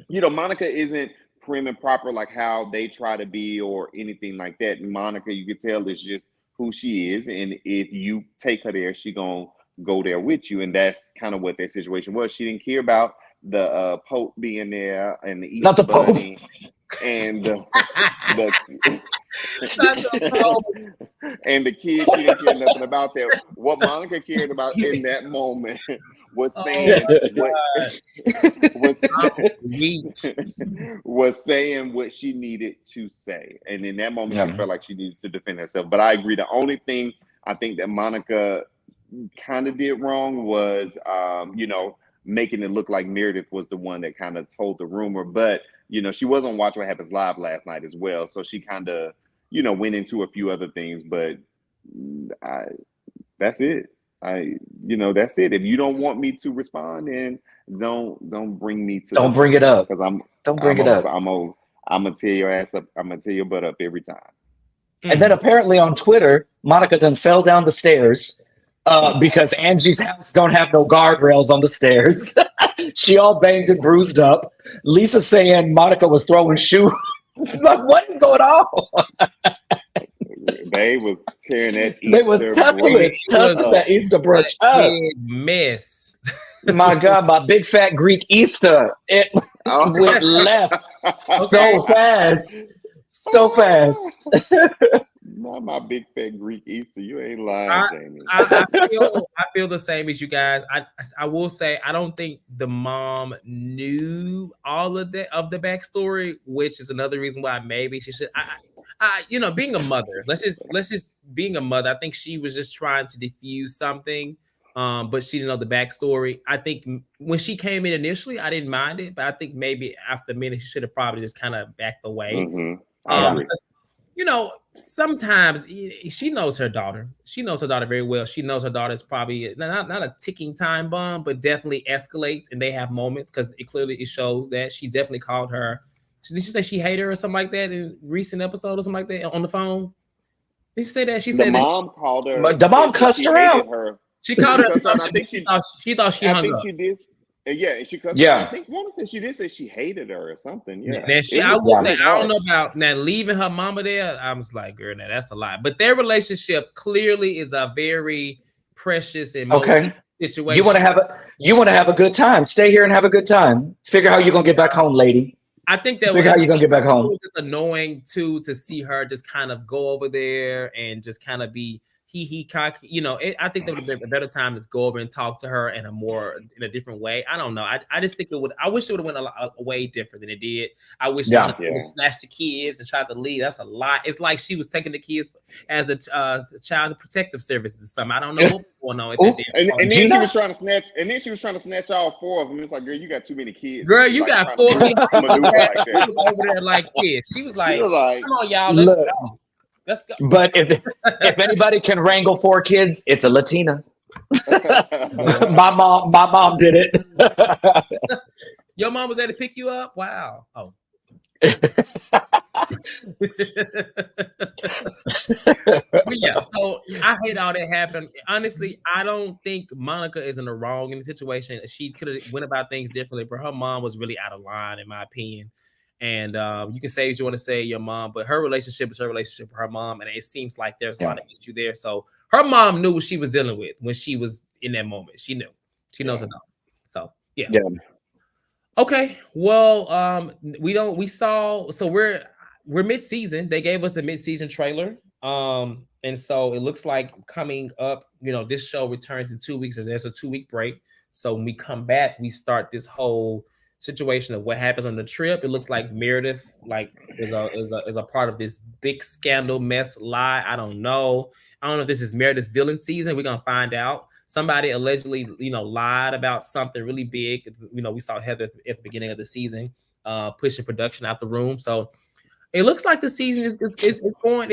Monica isn't prim and proper like how they try to be or anything like that. Monica, you can tell, is just who she is, and if you take her there, she gonna go there with you, and that's kind of what that situation was. She didn't care about the Pope being there and the Easter Bunny and the and the kids. She didn't care nothing about that. What Monica cared about in that moment was saying was saying what she needed to say, and in that moment she felt like she needed to defend herself. But I agree. The only thing I think that Monica kind of did wrong was making it look like Meredith was the one that kind of told the rumor, but she was on Watch What Happens Live last night as well, so she kind of went into a few other things, but that's it. That's it. If you don't want me to respond, then don't bring me to bring it up, because I'm gonna tear your ass up. I'm gonna tear your butt up every time. And then apparently on Twitter, Monica done fell down the stairs because Angie's house don't have no guardrails on the stairs. She all banged and bruised up. Lisa saying Monica was throwing shoes. Like, what is going on? They was tearing that Easter. They was tussling that Easter brunch up. Mess. My God, my big fat Greek Easter. It went left so fast. So fast. Not my big fat Greek Easter. You ain't lying, Jamie. I feel the same as you guys. I will say I don't think the mom knew all of the backstory, which is another reason why maybe she should. Being a mother. Let's just being a mother. I think she was just trying to diffuse something, but she didn't know the backstory. I think when she came in initially, I didn't mind it, but I think maybe after a minute she should have probably just kind of backed away. Mm-hmm. you know, sometimes she knows her daughter. She knows her daughter very well. She knows her daughter is probably not a ticking time bomb, but definitely escalates, and they have moments because it shows that she definitely called her. Did she say she hated her or something like that in recent episode or something like that on the phone? Did she say that? She said the mom called her. But the mom cussed her out. She called her. I think she thought she hung up. she did. Yeah, and she cussed. Yeah. I think one said she did say she hated her or something. Yeah. Now, I will say, I don't know about now leaving her mama there. I was like, girl, now that's a lot. But their relationship clearly is a very precious and situation. You want to have a good time. Stay here and have a good time. Figure how you're gonna get back home, lady. I think that figure how you're gonna get back home. It was just annoying too to see her just kind of go over there and just kind of be cocky. You know, I think there would have been a better time to go over and talk to her in a different way. I don't know. I just think it would. I wish it would have went a way different than it did. I wish she would have snatched the kids and tried to leave. That's a lot. It's like she was taking the kids as the child protective services or something. I don't know what's going on. And then she was trying to snatch. And then she was trying to snatch all 4 of them. It's like, girl, you got too many kids. Girl, you got 4 kids. She was over there like this. She was like, come on, y'all, let's go. Let's go. But if anybody can wrangle 4 kids, it's a Latina. my mom did it. Your mom was there to pick you up? Wow. Oh. But yeah, so I hate all that happened. Honestly, I don't think Monica is in the wrong in the situation. She could have went about things differently, but her mom was really out of line, in my opinion. And you can say what you want to say, your mom, but her relationship is her relationship with her mom, and it seems like there's a lot of issue there. So her mom knew what she was dealing with when she was in that moment. She knew. She knows her daughter. So yeah. Okay. Well, we're mid-season. They gave us the mid-season trailer. And so it looks like coming up, you know, this show returns in 2 weeks. There's a 2-week break. So when we come back, we start this whole situation of what happens on the trip. It looks like Meredith is a part of this big scandal mess lie. I don't know if this is Meredith's villain season. We're gonna find out. Somebody allegedly, you know, lied about something really big. You know, we saw Heather at the beginning of the season pushing production out the room. So it looks like the season is going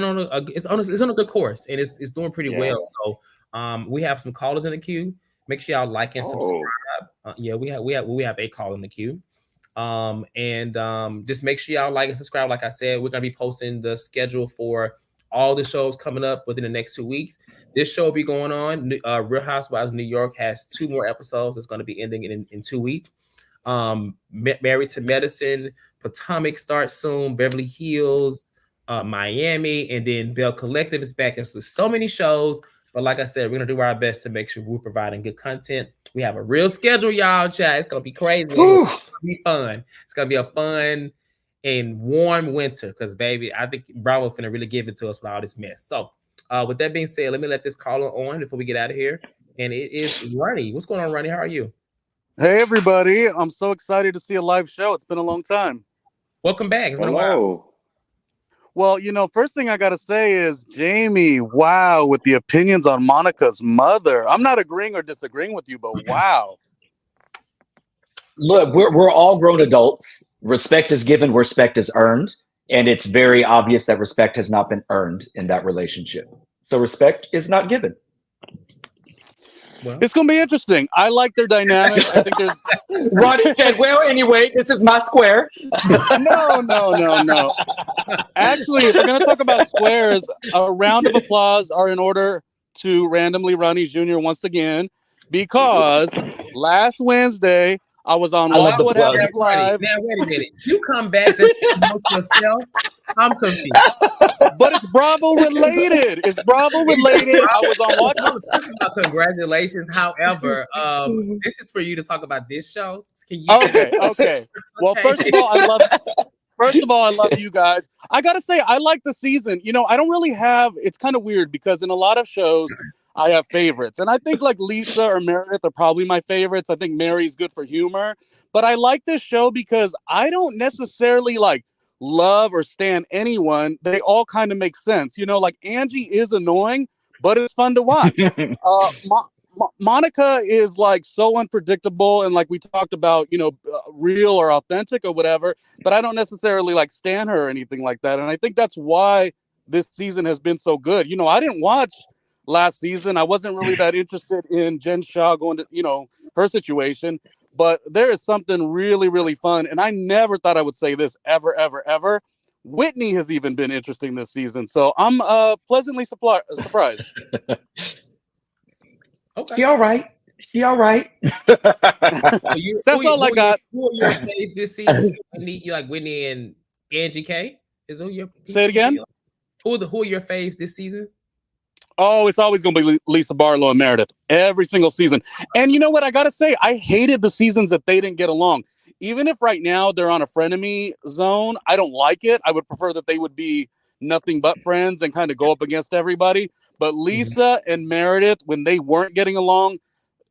on a good course, and it's doing pretty well. So we have some callers in the queue. Make sure y'all like and subscribe. We have a call in the queue. Just make sure y'all like and subscribe. Like I said, we're gonna be posting the schedule for all the shows coming up within the next 2 weeks. This show will be going on. Real Housewives of New York has 2 more episodes. It's going to be ending in 2 weeks. Married to Medicine, Potomac starts soon. Beverly Hills, Miami, and then Bell Collective is back. It's so many shows. But like I said, we're going to do our best to make sure we're providing good content. We have a real schedule, y'all, chat. It's going to be crazy. It's going to be fun. It's going to be a fun and warm winter because, baby, I think Bravo finna really give it to us with all this mess. So with that being said, let me let this caller on before we get out of here. And it is Ronnie. What's going on, Ronnie? How are you? Hey, everybody. I'm so excited to see a live show. It's been a long time. Welcome back. It's been a while. Well, you know, first thing I got to say is, Jamie, wow, with the opinions on Monica's mother. I'm not agreeing or disagreeing with you, but wow. Look, we're all grown adults. Respect is given, respect is earned. And it's very obvious that respect has not been earned in that relationship. So respect is not given. Well, it's going to be interesting. I like their dynamic. I think there's... Ronnie said, well, anyway, this is my square. No. Actually, if we're going to talk about squares, a round of applause are in order to randomly Ronnie Jr. once again, because last Wednesday, I was on What Happens Live. Now, wait a minute. You come back to yourself. I'm confused. But it's Bravo related. I was on Watch. Congratulations. However, this is for you to talk about this show. Can you? Okay. Well, first of all, I love you guys. I gotta say, I like the season. You know, I don't really have. It's kind of weird because in a lot of shows, I have favorites. And I think like Lisa or Meredith are probably my favorites. I think Mary's good for humor. But I like this show because I don't necessarily like love or stan anyone. They all kind of make sense. You know, like Angie is annoying, but it's fun to watch. Monica is like so unpredictable, and like we talked about, real or authentic or whatever. But I don't necessarily like stan her or anything like that, and I think that's why this season has been so good. I didn't watch last season. I wasn't really that interested in Jen Shah going to her situation. But there is something really, really fun, and I never thought I would say this ever, ever, ever. Whitney has even been interesting this season, so I'm pleasantly surprised. Okay. She all right. She all right. That's all I got. Who are your faves this season? You like Whitney and Angie K? Say it again? Who are your faves this season? Oh, it's always going to be Lisa Barlow and Meredith every single season. And you know what? I got to say, I hated the seasons that they didn't get along. Even if right now they're on a frenemy zone, I don't like it. I would prefer that they would be nothing but friends and kind of go up against everybody. But Lisa and Meredith, when they weren't getting along,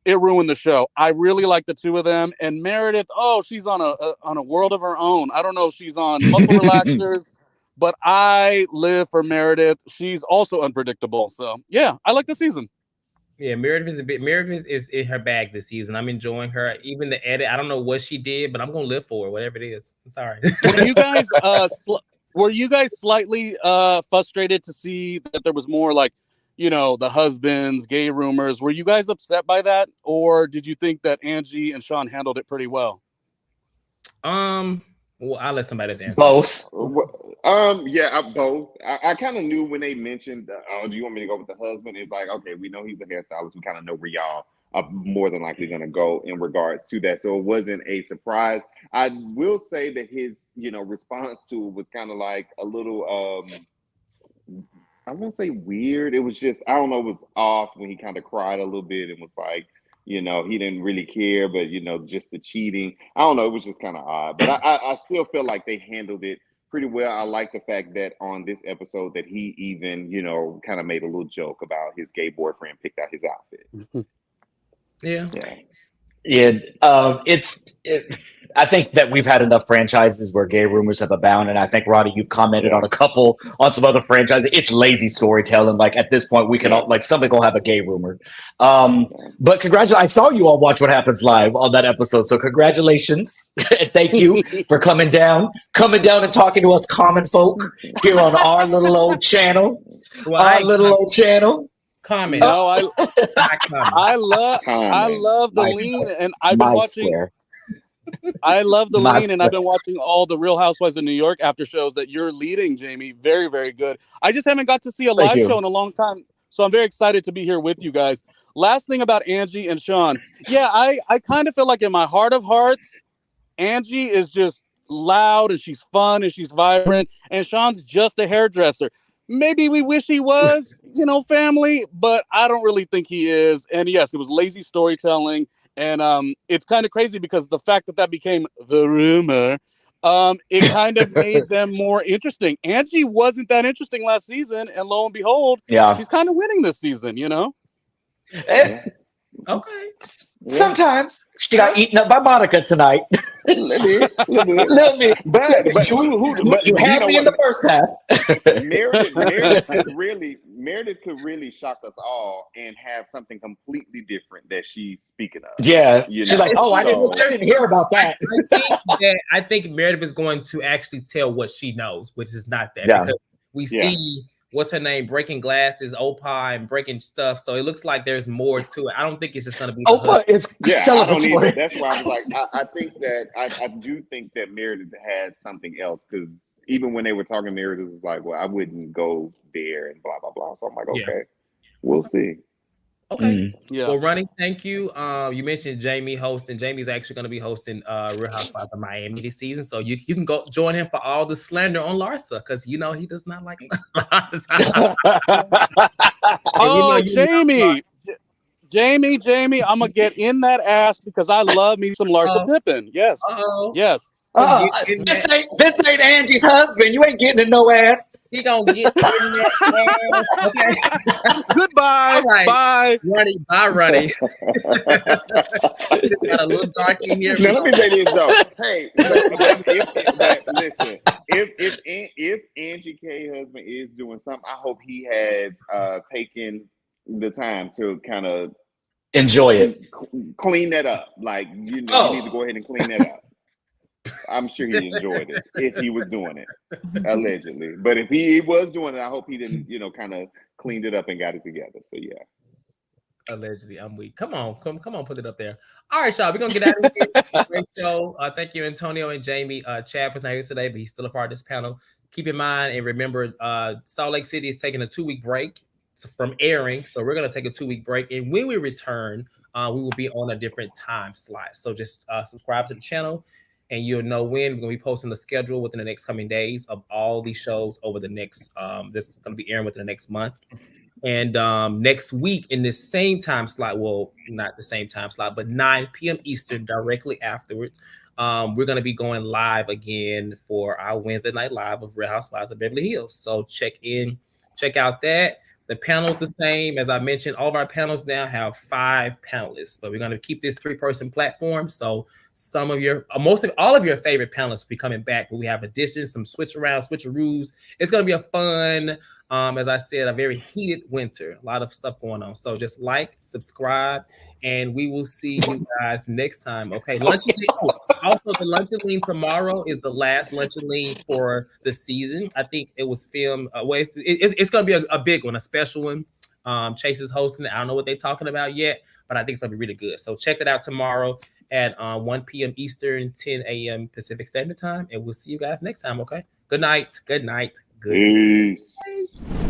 it ruined the show. I really like the two of them. And Meredith, she's on a world of her own. I don't know if she's on muscle relaxers. But I live for Meredith. She's also unpredictable. So, yeah, I like the season. Yeah, Meredith is in her bag this season. I'm enjoying her. Even the edit, I don't know what she did, but I'm going to live for her, whatever it is. I'm sorry. Were you guys slightly frustrated to see that there was more like, the husbands, gay rumors? Were you guys upset by that? Or did you think that Angie and Sean handled it pretty well? Well, I'll let somebody else answer. Both. Yeah, both. I kind of knew when they mentioned, do you want me to go with the husband? It's like, okay, we know he's a hairstylist. We kind of know where y'all are more than likely going to go in regards to that. So it wasn't a surprise. I will say that his, response to it was kind of like a little, I won't say weird. It was just, I don't know, it was off when he kind of cried a little bit and was like, he didn't really care, but just the cheating. I don't know. It was just kind of odd, but I still feel like they handled it pretty well. I like the fact that on this episode that he even, kind of made a little joke about his gay boyfriend picked out his outfit. Yeah. I think that we've had enough franchises where gay rumors have abounded. And I think, Roddy, you've commented on some other franchises. It's lazy storytelling. Like at this point, we can all, like, somebody gonna have a gay rumor. But congratulations! I saw you all watch What Happens Live on that episode. So congratulations and thank you for coming down and talking to us common folk here on our little old channel. Comment. No, I love the lean, and I've been watching. I love the lean, and I've been watching all the Real Housewives of New York after shows that you're leading, Jamie. Very, very good. I just haven't got to see a live show in a long time, so I'm very excited to be here with you guys. Last thing about Angie and Sean. Yeah, I kind of feel like in my heart of hearts, Angie is just loud and she's fun and she's vibrant, and Sean's just a hairdresser. Maybe we wish he was, family, but I don't really think he is. And yes, it was lazy storytelling. And it's kind of crazy because the fact that became the rumor, it kind of made them more interesting. Angie wasn't that interesting last season, and lo and behold, she's kind of winning this season, Okay. Sometimes she got eaten up by Monica tonight. Little bit. But you had me in the first half. Meredith could really shock us all and have something completely different that she's speaking of. Yeah, she's like, I didn't hear about that. I think Meredith is going to actually tell what she knows, which is not that, because we see what's her name breaking glasses, Opa, and breaking stuff. So it looks like there's more to it. I don't think it's just going to be Opa is celebratory. That's why I was like, I do think that Meredith has something else, because even when they were talking, Meredith was like, well, I wouldn't go there and blah blah blah. So I'm like, okay, we'll see. Okay. Well, Ronnie, thank you. You mentioned Jamie hosting. Jamie's actually going to be hosting Real Housewives of Miami this season. So you can go join him for all the slander on Larsa, because he does not like Larsa. Jamie, I'm gonna get in that ass because I love me some Larsa Pippen. Yes. Yes. This ain't Angie's husband. You ain't getting in no ass. He gonna get in that ass. Okay. Goodbye. Right. Bye. Ronnie. It's got a little dark in here. Now, let me say this though. Hey, listen. If Angie K's husband is doing something, I hope he has taken the time to kind of Enjoy it. Clean that up. Like, you know, you need to go ahead and clean that up. I'm sure he enjoyed it if he was doing it, allegedly. But if he was doing it, I hope he didn't, you know, kind of cleaned it up and got it together. So yeah. Allegedly, I'm weak. Come on, put it up there. All right, y'all. We're gonna get out of here. Great show. Thank you, Antonio and Jamie. Chad was not here today, but he's still a part of this panel. Keep in mind and remember, Salt Lake City is taking a 2-week break from airing, so we're gonna take a 2-week break, and when we return, we will be on a different time slot. So just subscribe to the channel, and you'll know when we're gonna be posting the schedule within the next coming days of all these shows over the next. This is gonna be airing within the next month. And next week in this same time slot, well, not the same time slot, but 9 p.m. Eastern, directly afterwards, we're going to be going live again for our Wednesday night live of Real Housewives of Beverly Hills. So check out that. The panel's the same. As I mentioned, all of our panels now have 5 panelists, but we're going to keep this 3-person platform. So some of your, all of your favorite panelists will be coming back, but we have additions, some switcheroos. It's going to be a fun, as I said, a very heated winter. A lot of stuff going on. So just like, subscribe, and we will see you guys next time. Okay. Also, the Lunch and Lean tomorrow is the last Lunch and Lean for the season. I think it was filmed. It's going to be a big one, a special one. Chase is hosting it. I don't know what they're talking about yet, but I think it's going to be really good. So check it out tomorrow at 1 p.m. Eastern, 10 a.m. Pacific Standard Time. And we'll see you guys next time. Okay. Good night. Good night. Good night. Peace.